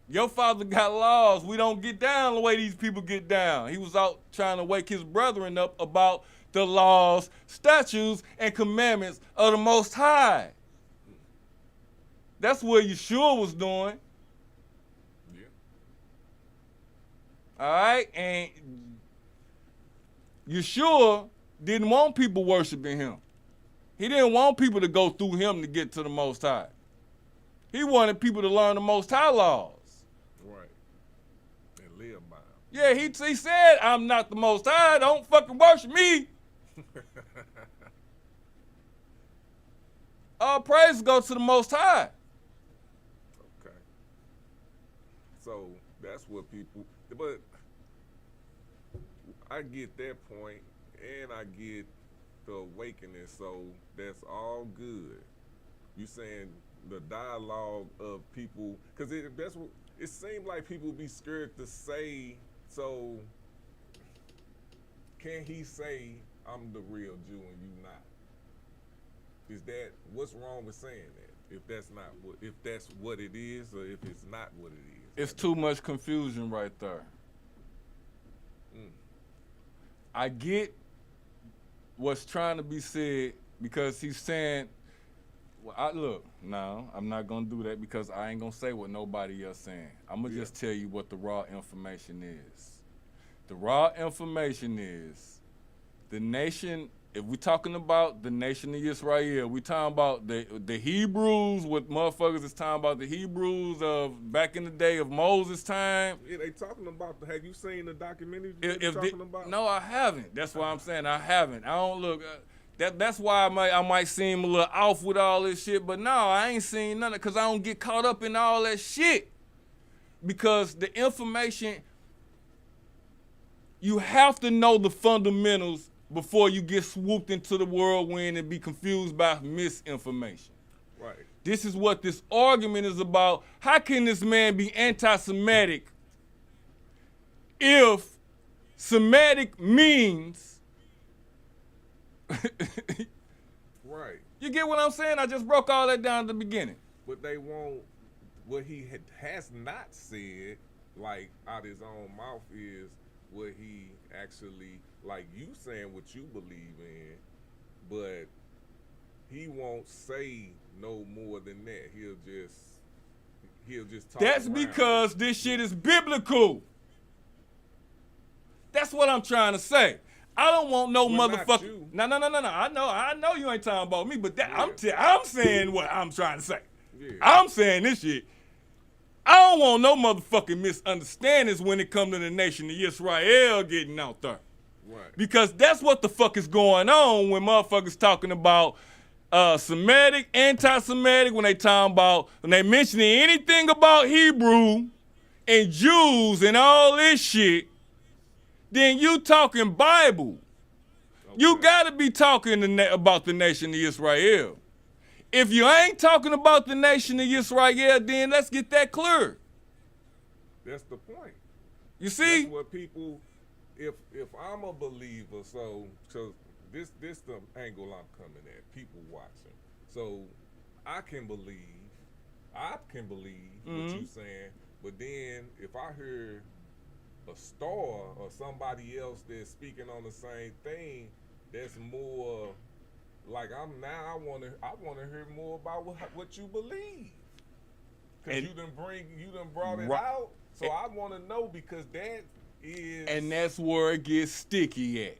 Your father got laws. We don't get down the way these people get down. He was out trying to wake his brethren up about the laws, statutes, and commandments of the Most High. That's what Yeshua was doing. Yeah. All right? And Yeshua didn't want people worshiping him. He didn't want people to go through him to get to the Most High. He wanted people to learn the Most High laws. Right. And live by 'em. Yeah, he said, I'm not the Most High. Don't fucking worship me. All praise go to the Most High. Okay. So that's what people. But I get that point, and I get the awakening. So that's all good. You saying the dialogue of people, because it seems like people be scared to say. So can he say I'm the real Jew and you not? Is that what's wrong with saying that? If that's what it is, or if it's not what it is? It's too much confusion right there. I get what's trying to be said because he's saying, no, I'm not going to do that because I ain't going to say what nobody else saying. I'm going to just tell you what the raw information is. The raw information is the nation, if we're talking about the nation of Israel, we talking about the Hebrews, what motherfuckers is talking about the Hebrews of back in the day of Moses' time. Yeah, they talking about, have you seen the documentary they talking about? No, I haven't. That's why I'm saying I haven't. I don't look, that's why I might seem a little off with all this shit, but no, I ain't seen none of it because I don't get caught up in all that shit. Because the information, you have to know the fundamentals before you get swooped into the whirlwind and be confused by misinformation. Right. This is what this argument is about. How can this man be anti-Semitic if Semitic means Right. You get what I'm saying? I just broke all that down at the beginning. But they won't. What he has not said, like out his own mouth, is what he actually, like you saying what you believe in, but he won't say no more than that. He'll just talk. That's because this shit is biblical. That's what I'm trying to say. I don't want no motherfucker. No. I know you ain't talking about me, but that, I'm saying what I'm trying to say. Yeah. I'm saying this shit. I don't want no motherfucking misunderstandings when it comes to the nation of Israel getting out there. Right. Because that's what the fuck is going on when motherfuckers talking about Semitic, anti-Semitic, when they mentioning anything about Hebrew and Jews and all this shit, then you talking Bible. Okay. You gotta be talking about the nation of Israel. If you ain't talking about the nation of Israel, then let's get that clear. That's the point. You see? That's what people, if I'm a believer, so this the angle I'm coming at, people watching. So I can believe what you saying, but then if I hear a star or somebody else that's speaking on the same thing, that's more like I want to hear more about what you believe, because you done brought it out, so I want to know, because that is, and that's where it gets sticky at,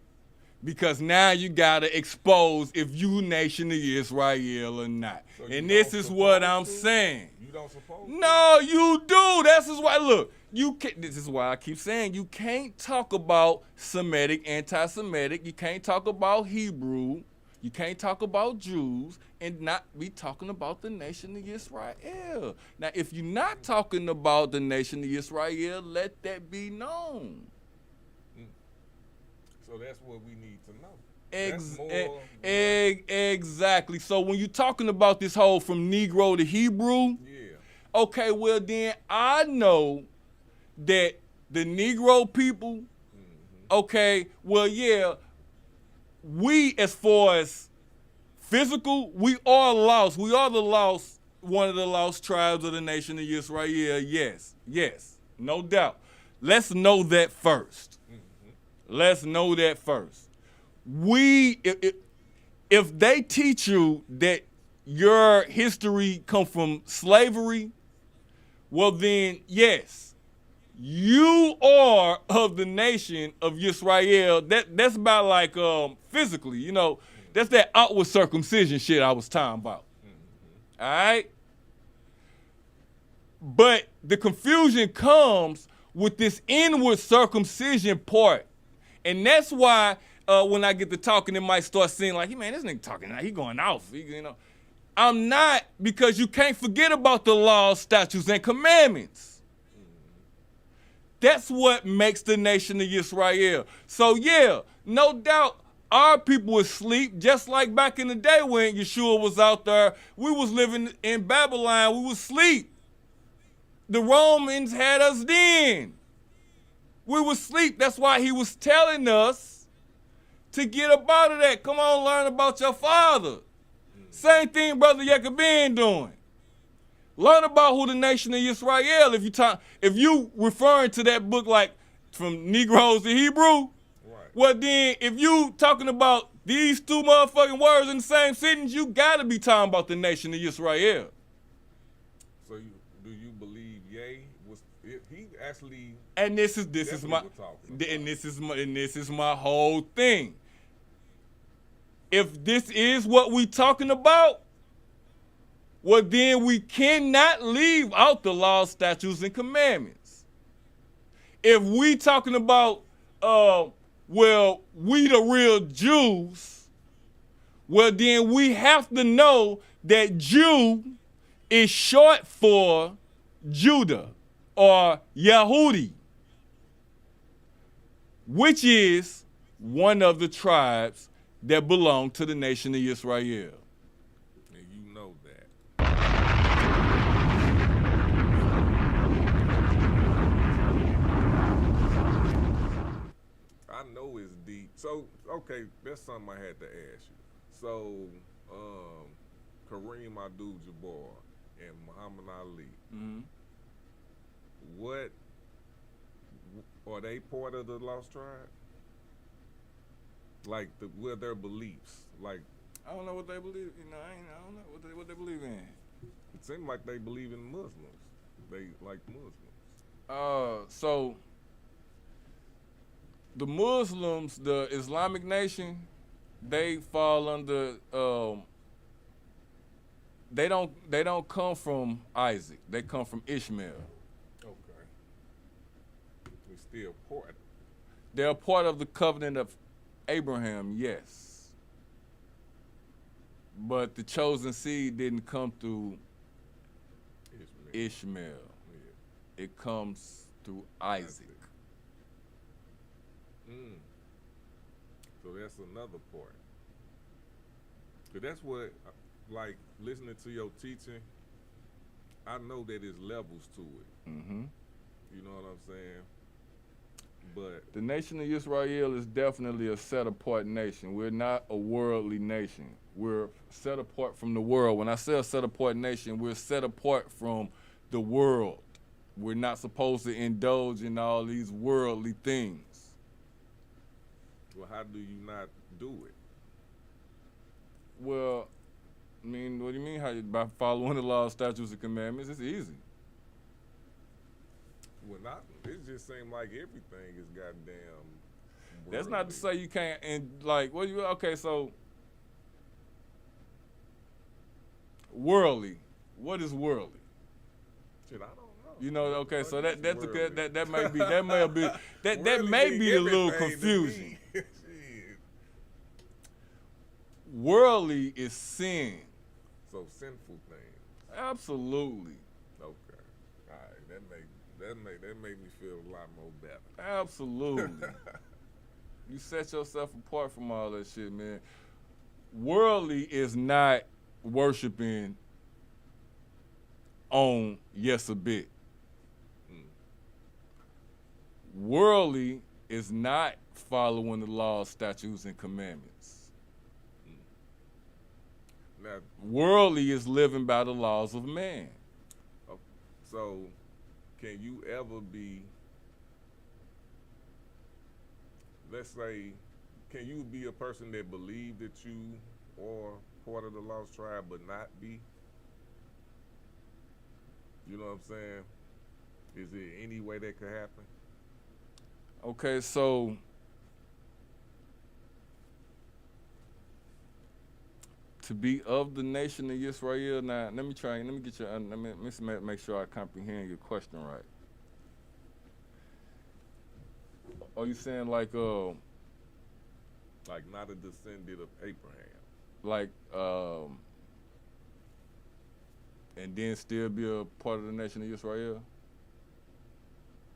because now you gotta expose if you nation of Israel or not, so and this is what I'm saying. You don't suppose? No, you do. This is why. Look. This is why I keep saying you can't talk about Semitic, anti-Semitic. You can't talk about Hebrew. You can't talk about Jews and not be talking about the nation of Israel. Now, if you're not talking about the nation of Israel, let that be known. So that's what we need to know. Exactly. So when you're talking about this whole from Negro to Hebrew, okay, well then I know that the Negro people, okay, well, yeah, we, as far as physical, we are lost. We are one of the lost tribes of the nation of Israel. Yes, no doubt. Let's know that first. Let's know that first. If they teach you that your history come from slavery, well then, yes, you are of the nation of Israel. That's about like physically, you know, that's that outward circumcision shit I was talking about. All right? But the confusion comes with this inward circumcision part. And that's why when I get to talking, it might start seeming like, man, this nigga talking now, he going off, you know. I'm not, because you can't forget about the laws, statutes, and commandments. That's what makes the nation of Israel. So yeah, no doubt our people were asleep, just like back in the day when Yeshua was out there. We was living in Babylon, we was asleep. The Romans had us then. We was asleep. That's why he was telling us to get up out of that. Come on, learn about your father. Same thing Brother YKBN doing. Learn about who the nation of Israel. If you referring to that book like from Negroes to Hebrew, right, well then if you talking about these two motherfucking words in the same sentence, you gotta be talking about the nation of Israel. So do you believe he actually? And this is my whole thing. If this is what we talking about, well, then we cannot leave out the laws, statutes, and commandments. If we talking about, well, we the real Jews, well, then we have to know that Jew is short for Judah or Yehudi, which is one of the tribes that belong to the nation of Israel. And you know that. I know it's deep. So, okay, that's something I had to ask you. So, Kareem Abdul-Jabbar and Muhammad Ali, what, are they part of the Lost Tribe? Like, what are their beliefs? Like, I don't know what they believe. You know, I don't know what they believe in. it seems like they believe in Muslims. They like Muslims. So the Muslims, the Islamic nation, they fall under. They don't come from Isaac. They come from Ishmael. Okay. We still part. They're a part of the covenant of Abraham, yes. But the chosen seed didn't come through Ishmael. Yeah. It comes through Isaac. So that's another part. So that's what, like, listening to your teaching, I know that there's levels to it. Mm-hmm. You know what I'm saying? But The nation of Israel is definitely a set-apart nation. We're not a worldly nation. We're set apart from the world. When I say a set-apart nation, we're set apart from the world. We're not supposed to indulge in all these worldly things. well, how do you not do it? Well, I mean, what do you mean? By following the laws, statutes, and commandments? It's easy. Well, not. It just seems like everything is goddamn. That's not to say worldly. you can't. And like, what you? Okay, so worldly. What is worldly? Shit, I don't know. You know, okay, so What is that's a good, worldly? that may be that may be that Worldly may mean be a little everything to confusion. me. Shit. Worldly is sin. So sinful things. Absolutely. Okay. All right. That made me feel a lot more better. Absolutely. You set yourself apart from all that shit, man. Worldly is not worshiping on yes a bit. Worldly is not following the laws, statutes, and commandments. Now, Worldly is living by the laws of man. so can you ever be, let's say, can you be a person that believe that you are part of the lost tribe but not be? You know what I'm saying? Is there any way that could happen? Okay, so to be of the nation of Israel. Now, let me get your, let me make sure I comprehend your question right. Are you saying like not a descendant of Abraham? like and then still be a part of the nation of Israel?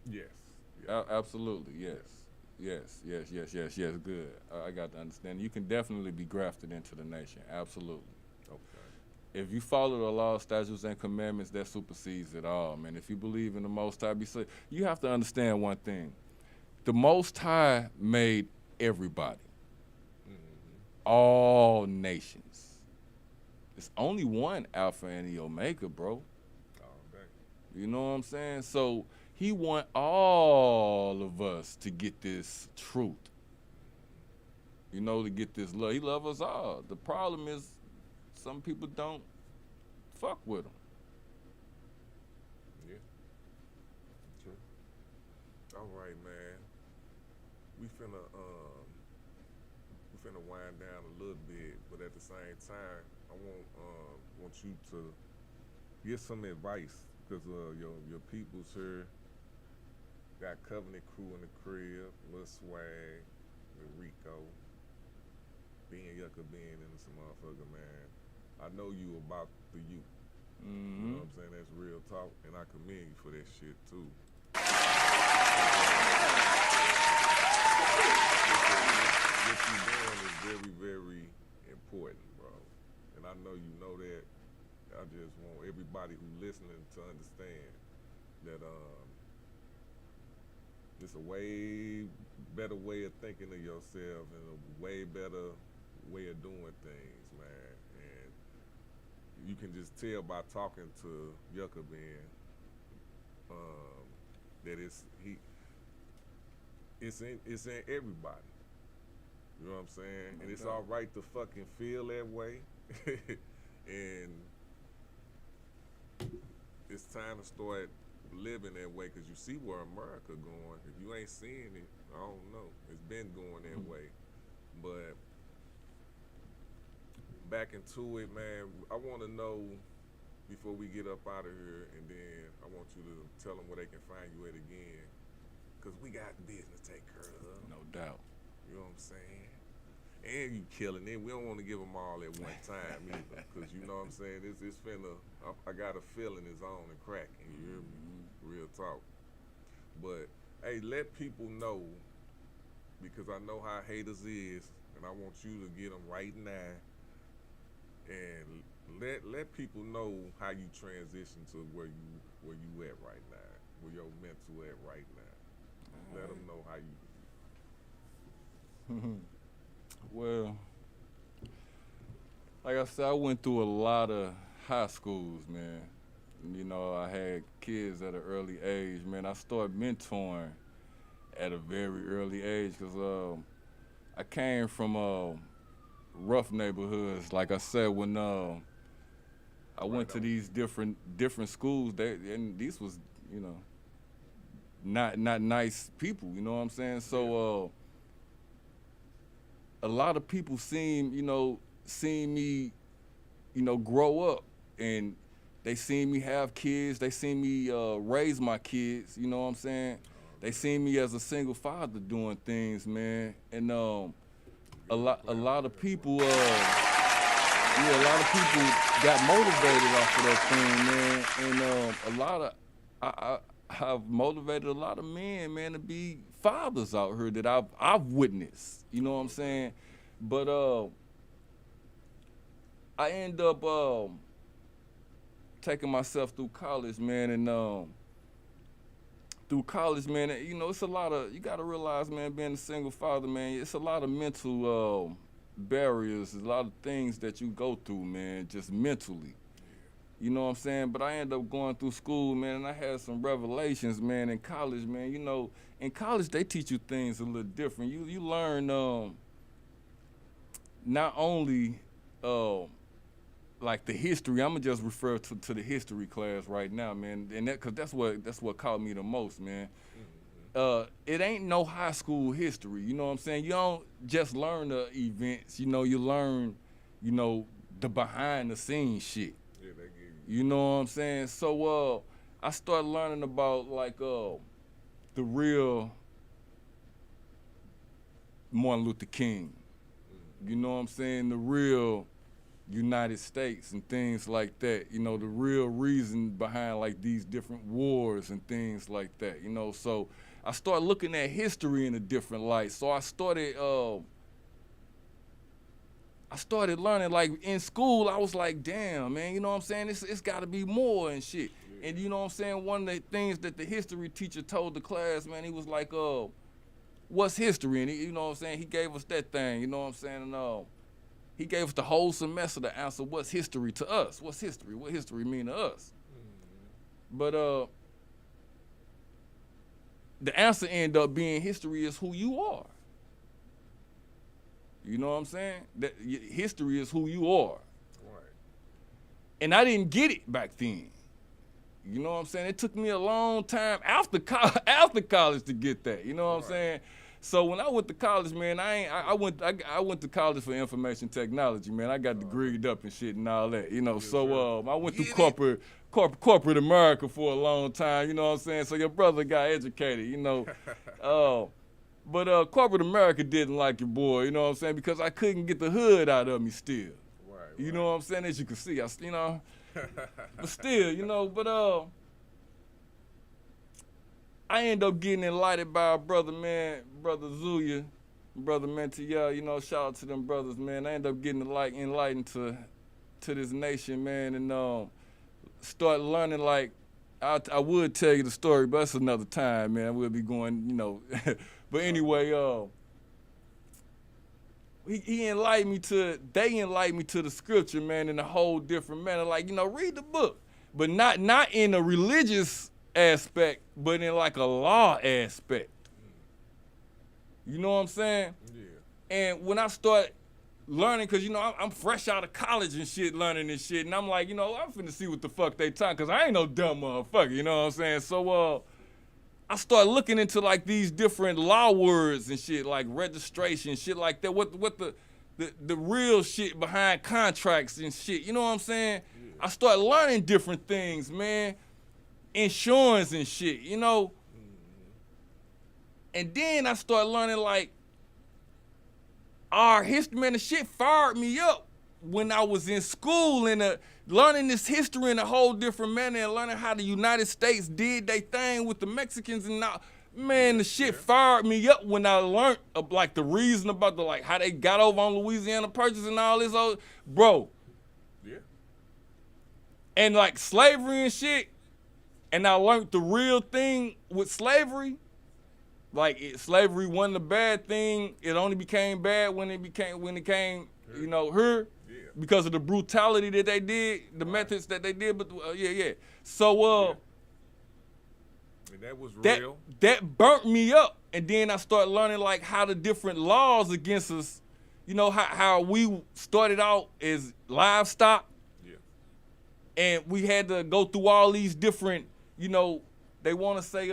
Yes. Absolutely, yes. Yes, good. I got to understand. You can definitely be grafted into the nation, absolutely. Okay. If you follow the law, statutes, and commandments, that supersedes it all, man. If you believe in the Most High, you have to understand one thing. The Most High made everybody, all nations. There's only one Alpha and the Omega, bro. Oh, dang. You know what I'm saying? So he want all of us to get this truth. You know, to get this love. He loves us all. The problem is some people don't fuck with him. Yeah. True. All right, man. We finna wind down a little bit, but at the same time, I want you to get some advice because your people's here. Got Covenant Crew in the crib, Lil Swag, with Rico, being YKBN in some motherfucker, man. I know you about the youth. You know what I'm saying? That's real talk, and I commend you for that shit too. what you're doing is very, very important, bro. And I know you know that. I just want everybody who listening to understand that it's a way better way of thinking of yourself and a way better way of doing things, man. And you can just tell by talking to YKBN that it's in everybody. You know what I'm saying? And it's all right to fucking feel that way. And it's time to start living that way, because you see where America going. If you ain't seeing it, I don't know. It's been going that way. But back into it, man, I want to know, before we get up out of here, and then I want you to tell them where they can find you at again, because we got business to take care of. No doubt. You know what I'm saying? And you killing it. We don't want to give them all at one time either, because you know what I'm saying? It's finna, I got a feeling it's on and cracking. You hear me? Real talk. But, hey, let people know, because I know how haters is, and I want you to get them right now. And let people know how you transition to where you at right now, where your mental at right now. Let them know how you. Well, like I said, I went through a lot of high schools, man. You know, I had kids at an early age, man. I started mentoring at a very early age, because I came from rough neighborhoods. Like I said, when I went to these different schools, and these was, you know, not nice people. You know what I'm saying? So a lot of people seen me, grow up, and they seen me have kids. They seen me raise my kids. You know what I'm saying? They seen me as a single father doing things, man. And a lot of people, a lot of people got motivated off of that thing, man. And I've motivated a lot of men, man, to be fathers out here that I've witnessed. You know what I'm saying? But I end up taking myself through college, man, and through college, man, it's a lot of, you gotta realize, man, being a single father, man, it's a lot of mental barriers, a lot of things that you go through, man, just mentally. You know what I'm saying? But I ended up going through school, man, and I had some revelations, man, in college, man. You know, in college, they teach you things a little different. You learn not only like the history. I'm gonna just refer to the history class right now, man, and because that's what caught me the most, man. It ain't no high school history. You know what I'm saying? You don't just learn the events. You know, you learn, the behind the scenes shit. Yeah, they give you. You know what I'm saying? So I started learning about like the real Martin Luther King. You know what I'm saying? The real United States and things like that. You know, the real reason behind like these different wars and things like that. So I started looking at history in a different light. So I started learning, like in school, I was like, damn, man, you know what I'm saying? It's gotta be more and shit. Yeah. And you know what I'm saying? One of the things that the history teacher told the class, man, he was like, what's history? And he, you know what I'm saying? He gave us that thing, you know what I'm saying? And he gave us the whole semester to answer what's history to us. What's history? What history mean to us? Mm-hmm. But the answer ended up being history is who you are. You know what I'm saying? That history is who you are. Right. And I didn't get it back then. You know what I'm saying? It took me a long time after college to get that. You know what I'm saying? So when I went to college, man, I went to college for information technology, man. I got degreed up and shit and all that. Yes, so I went through corporate America for a long time. You know what I'm saying? So your brother got educated. But corporate America didn't like your boy, you know what I'm saying? Because I couldn't get the hood out of me still. Right. You know what I'm saying? As you can see, but still, but I ended up getting enlightened by a brother, man, Brother Zuya. Brother Mentor, yeah, you know, shout out to them brothers, man. I end up getting enlightened to this nation, man, and start learning. Like, I would tell you the story, but that's another time, man. We'll be going, you know. But anyway, they enlightened me to the scripture, man, in a whole different manner. Like, you know, read the book, but not in a religious aspect, but in like a law aspect. You know what I'm saying? Yeah. And when I start learning, cause you know I'm fresh out of college and shit, learning this shit, and I'm like, you know, I'm finna see what the fuck they talking, cause I ain't no dumb motherfucker. You know what I'm saying? So I start looking into like these different law words and shit, like registration, shit like that. What the real shit behind contracts and shit. You know what I'm saying? Yeah. I start learning different things, man. Insurance and shit, you know. And then I started learning like our history, man. The shit fired me up when I was in school and learning this history in a whole different manner and learning how the United States did their thing with the Mexicans and all. Man, the shit fired me up when I learned like the reason about the like how they got over on Louisiana Purchase and all this old, bro. Yeah. And like slavery and shit, and I learned the real thing with slavery. Like slavery wasn't a bad thing. It only became bad when it came, you know, her, because of the brutality that they did, the methods that they did. But yeah. So and that was real. That burnt me up, and then I started learning like how the different laws against us, you know, how we started out as livestock, and we had to go through all these different, you know, they want to say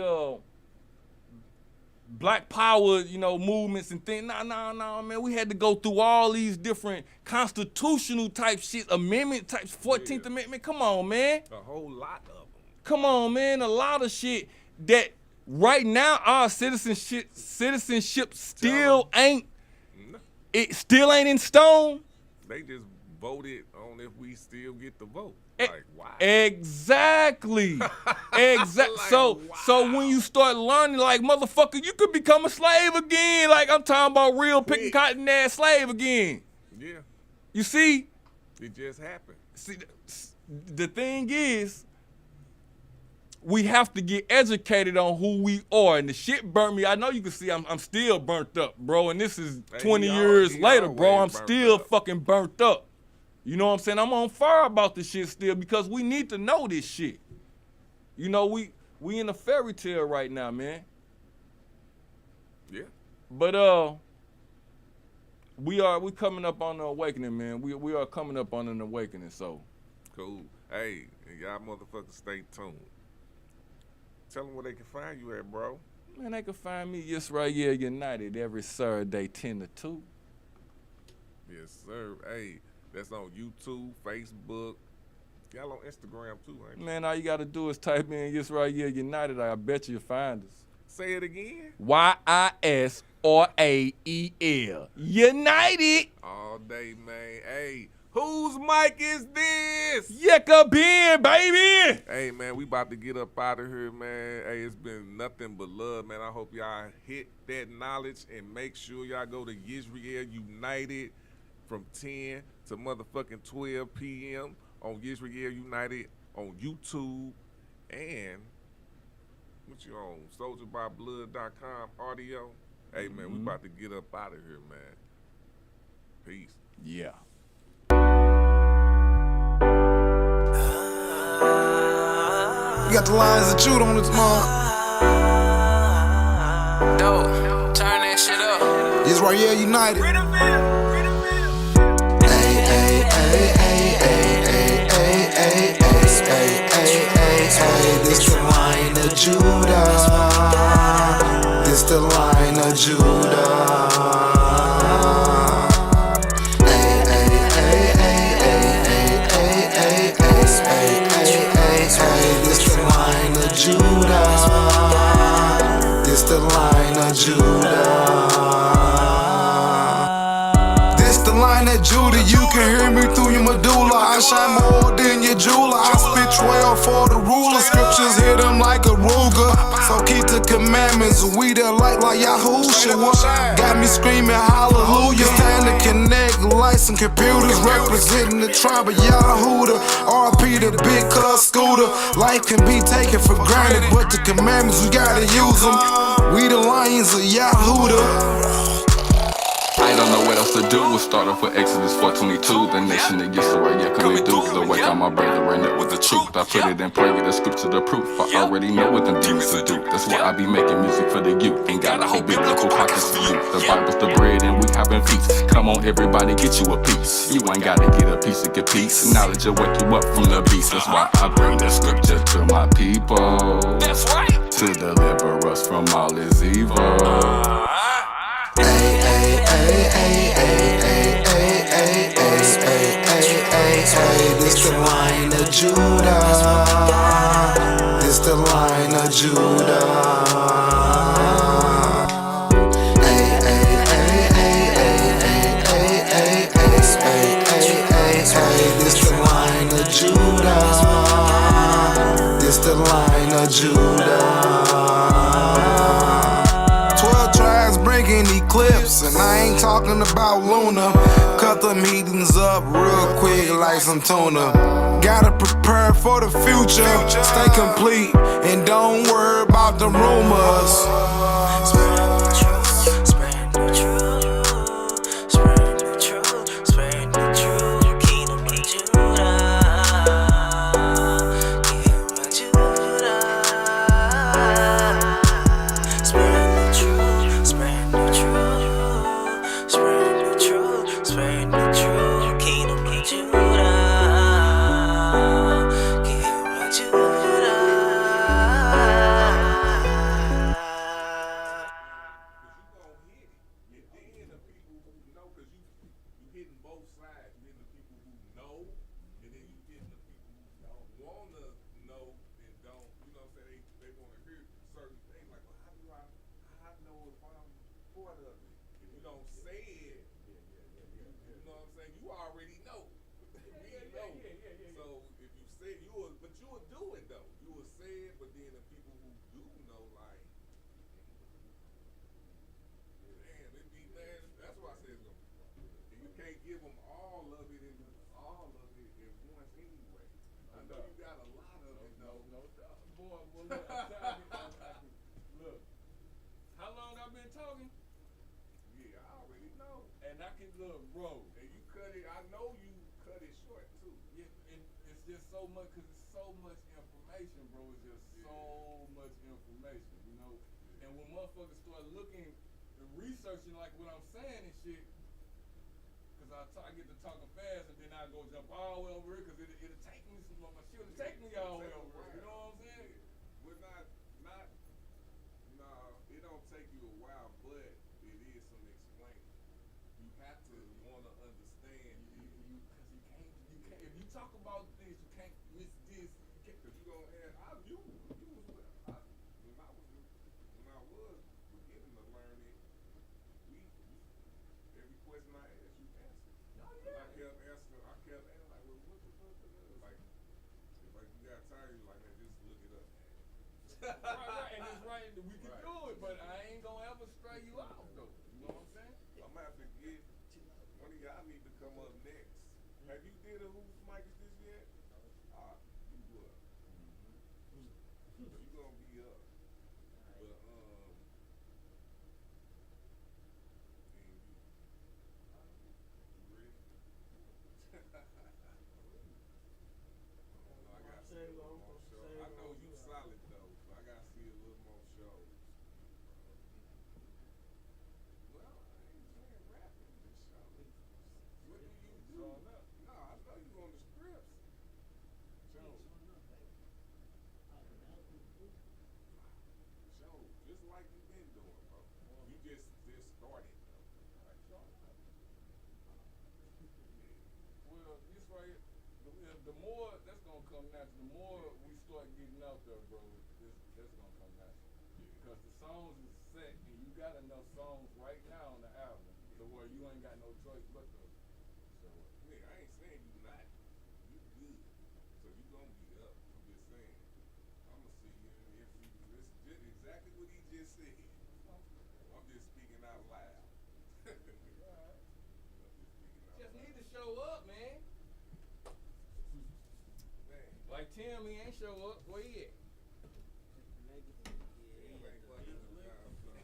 Black Power, you know, movements and things. Nah, man. We had to go through all these different constitutional type shit, amendment type, 14th Amendment. Come on, man. A whole lot of them. Come on, man. A lot of shit that right now our citizenship still ain't in stone. They just voted on if we still get the vote. Like, wow. Exactly. Like, so when you start learning, like, motherfucker, you could become a slave again. Like, I'm talking about real picking cotton ass slave again. Yeah. You see? It just happened. See, the thing is, we have to get educated on who we are, and the shit burnt me. I know you can see I'm still burnt up, bro, and this is 20 years later, bro. I'm still fucking burnt up. You know what I'm saying? I'm on fire about this shit still because we need to know this shit. You know, we in a fairy tale right now, man. Yeah. But we coming up on the awakening, man. We are coming up on an awakening, so. Cool. Hey, y'all motherfuckers stay tuned. Tell them where they can find you at, bro. Man, they can find me YKBN United every Saturday, 10 to 2. Yes, sir. Hey. That's on YouTube, Facebook. Y'all on Instagram too, ain't you? Man, all you gotta do is type in YKBN United. I bet you'll find us. Say it again. YISRAEL. United. All day, man. Hey, whose mic is this? YKBN, baby. Hey, man, we about to get up out of here, man. Hey, it's been nothing but love, man. I hope y'all hit that knowledge and make sure y'all go to YKBN United from 10 to motherfucking 12 p.m. on YKBN United on YouTube and what you on soldierbyblood.com audio. Hey, man, we about to get up out of here, man. Peace. Yeah. You got the Lions of Judah on this month. Dope, turn that shit up. YKBN United. This the Lion of Judah. This the Lion of Judah. This the Lion of Judah. This the Lion of Judah. This the Lion of Judah. You can hear me through your medulla. I shine more than your jeweler. I spit 12 for the ruler. Scriptures hit him like a Ruger. So keep the commandments, we the light like Yahushua. Got me screaming hallelujah. It's time to connect lights and computers, representing the tribe of Yahuda. RP the big cuz scooter. Life can be taken for granted, but the commandments, we gotta use them. We the lions of Yahuda. I don't know what else to do. We'll start off with Exodus 4:22. The nation that gets the right, yeah, coming through. The wake out my brother ran it with the truth. I put it in prayer, the scripture, the proof. I already know what them demons will do. That's why I be making music for the youth. Ain't got a whole biblical pockets for you. The Bible's the bread and we having feasts. Come on, everybody, get you a piece. You ain't gotta get a piece to get peace. Knowledge will wake you up from the beast. That's why I bring the scripture to my people. That's right. To deliver us from all this evil. This the line of Judah. This the line of Judah. This the line of Judah. This the line of Judah. 12 tribes bringing eclipse, and I ain't talking about Luna. Cut them heathens up real quick like some tuna. Gotta prepare for the future. Stay complete and don't worry about the rumors. Spread the truth, spread the truth, spread the truth, spread the truth. Kingdom of Judah, Kingdom of Judah. Spread the truth, spread the truth, spread the truth, spread the truth. Kingdom of Judah, Kingdom of Judah. Hitting both sides. You hitting the people who know, and then you hitting the people who don't wanna know and don't. You know what I'm saying? They wanna hear certain things like, well, how know if I'm part of it? If you don't say it, you know what I'm saying? You already know. We know. So if you say it, but you will do it though. You will say it, but then the people who do know, like, damn, it be man. That's why I said it's gonna be fun. And you can't give them all of it at once anyway. I know you got a lot of it though. No doubt. Boy, look, I'm telling you, look, how long I've been talking? Yeah, I already know. And I can look, bro. And you cut it. I know you cut it short too. Yeah, and it's just so much, cause it's so much information, bro. It's just so much information, you know. And when motherfuckers start looking and researching like what I'm saying and shit, cause I get to talking fast and then I go jump all the way over here, cause it'll take me some my shit will take me all the way over here. You know what I'm saying? But it don't take you a while, but it is some explaining. You have to want to understand. Cause you can't. If you talk about this, you can't miss this. Cause you gonna have when I was beginning to learn it. Every question I asked, you answered. Oh yeah. I kept asking, like, well, what the fuck is this? Like you got tired, you like, man, just look it up, man. right, and it's right, we can do it, but I ain't gonna ever stray you out though. You know what I'm saying? I'm gonna have to get one of y'all need to come up next. Have you did a Who's Mike Is This yet? You will. You gonna be up. But you ready? I gotta see a little more show. I know you solid though, so I gotta see a little more shows. Well, I ain't saying rapping, just showing. What do you do? No, I know you on the scripts. Show. Show, just like you been doing, bro. You just started though. Well, this right here, the more that's gonna come natural, the more we start getting out there, bro, that's gonna come natural. Because the songs is set and you got enough songs right now on the album to where you ain't got no choice but to. So Yeah, I ain't saying you not. You good. So you gonna be up. I'm just saying. I'ma see you in the near future. This said. I'm just speaking out loud. I'm just speaking out Just loud. need to show up, man. Man, Like Tim, he ain't show up. Where he at? Tim ain't fucking around, son.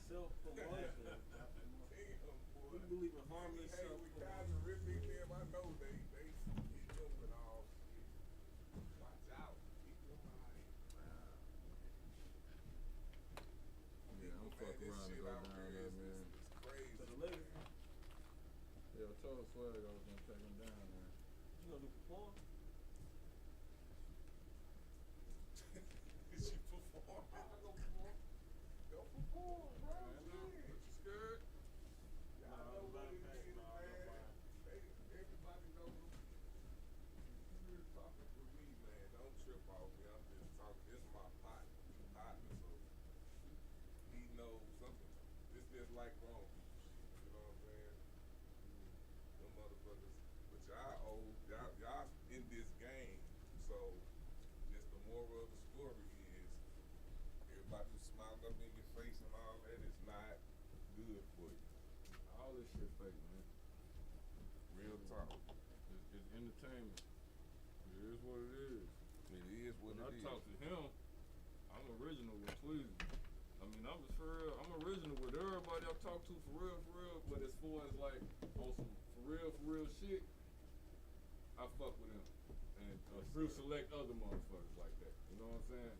Self-promotion. Damn, boy. We believe in harmless Hey, we self-promotion. guys are ripping them. I know they hit them with all shit. Watch out. Keep them eyes. Yeah, I'm Man, fucking this around and shit go out down here there, man. is crazy. To the lady, Yeah, I told Swag I was gonna take him down there. you gonna do perform? Is she performing? Go perform, bro. Shit. You scared? Y'all Nah, know what it I'm is, fine. man. Everybody knows. You really talking for me, man. Don't trip off me. I'm just talking. This is my partner, so he knows something. This just like grown people shit. You know what I'm saying? Them motherfuckers. But y'all in this game. So just the moral of the story is everybody who's smiling up in your face and all that is not good for you. All this shit fake, man. Real talk. It's entertainment. It is what it is. It is what When I it is. talk to him, I'm original with Tweezy. I mean, I'm just for real. I'm original with everybody I talk to for real. But as far as like on some for real shit, I fuck with him. And a few select other motherfuckers like that. You know what I'm saying?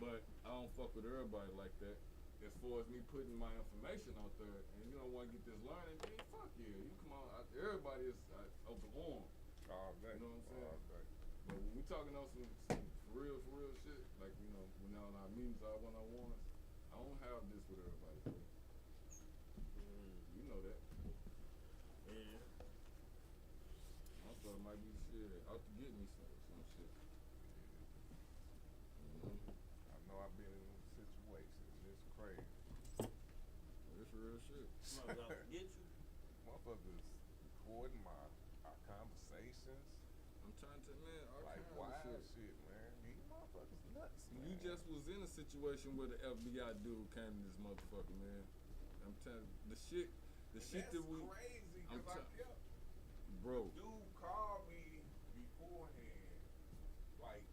But I don't fuck with everybody like that. As far as me putting my information out there, and you don't want to get this learning, man, fuck yeah. You come on, everybody is open arm. All day. You know what I'm saying? All day. But when we talking on some for real shit, like, you know, when on our meetings, our one-on-ones, I don't have this with everybody, bro. You know that. Yeah. I thought it might be shit out to get me some shit. I know I've been in them situations. It's crazy. It's real shit. Somebody's out to get you. Motherfuckers recording our conversations. I'm trying to, man, all Like kinds wild of shit, man. These motherfuckers nuts, man. You just was in a situation where the FBI dude came to this motherfucker, man. I'm telling you, the shit That's that we, crazy, I'm cause bro. dude called me beforehand, like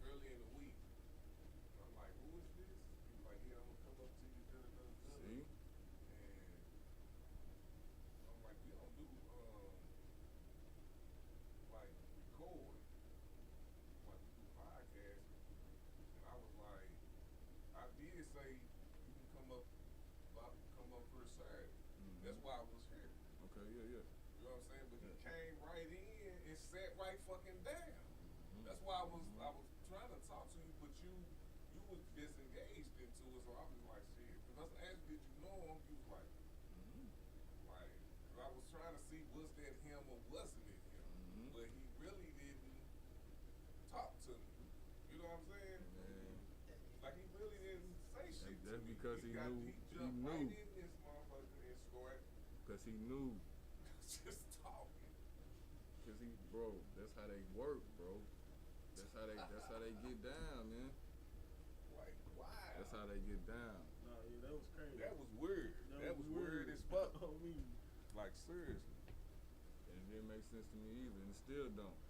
early in the week. I'm like, who is this? He was like, yeah, I'm gonna come up to you. See? And I'm like, we don't do like record, like we do podcasts. And I was like, I did say you can come up first Saturday. That's why I was here. Okay, yeah. You know what I'm saying? But he came right in and sat right fucking down. That's why I was trying to talk to you, but you was disengaged into it. So I was like, shit. Because I asked, did you know him? You was like, like, 'cause I was trying to see was that him or wasn't it him? But he really didn't talk to me. You know what I'm saying? Man. Like he really didn't say shit to That's me. because he knew- He he jumped knew. right in this motherfucker and started Cause he knew, just talking. cause he, bro, that's how they work, bro. That's how they get down, man. Like, wow. That's how they get down. Nah, yeah, that was crazy. That was weird. That was weird as fuck. I mean, Like, seriously. And it didn't make sense to me either, and it still don't.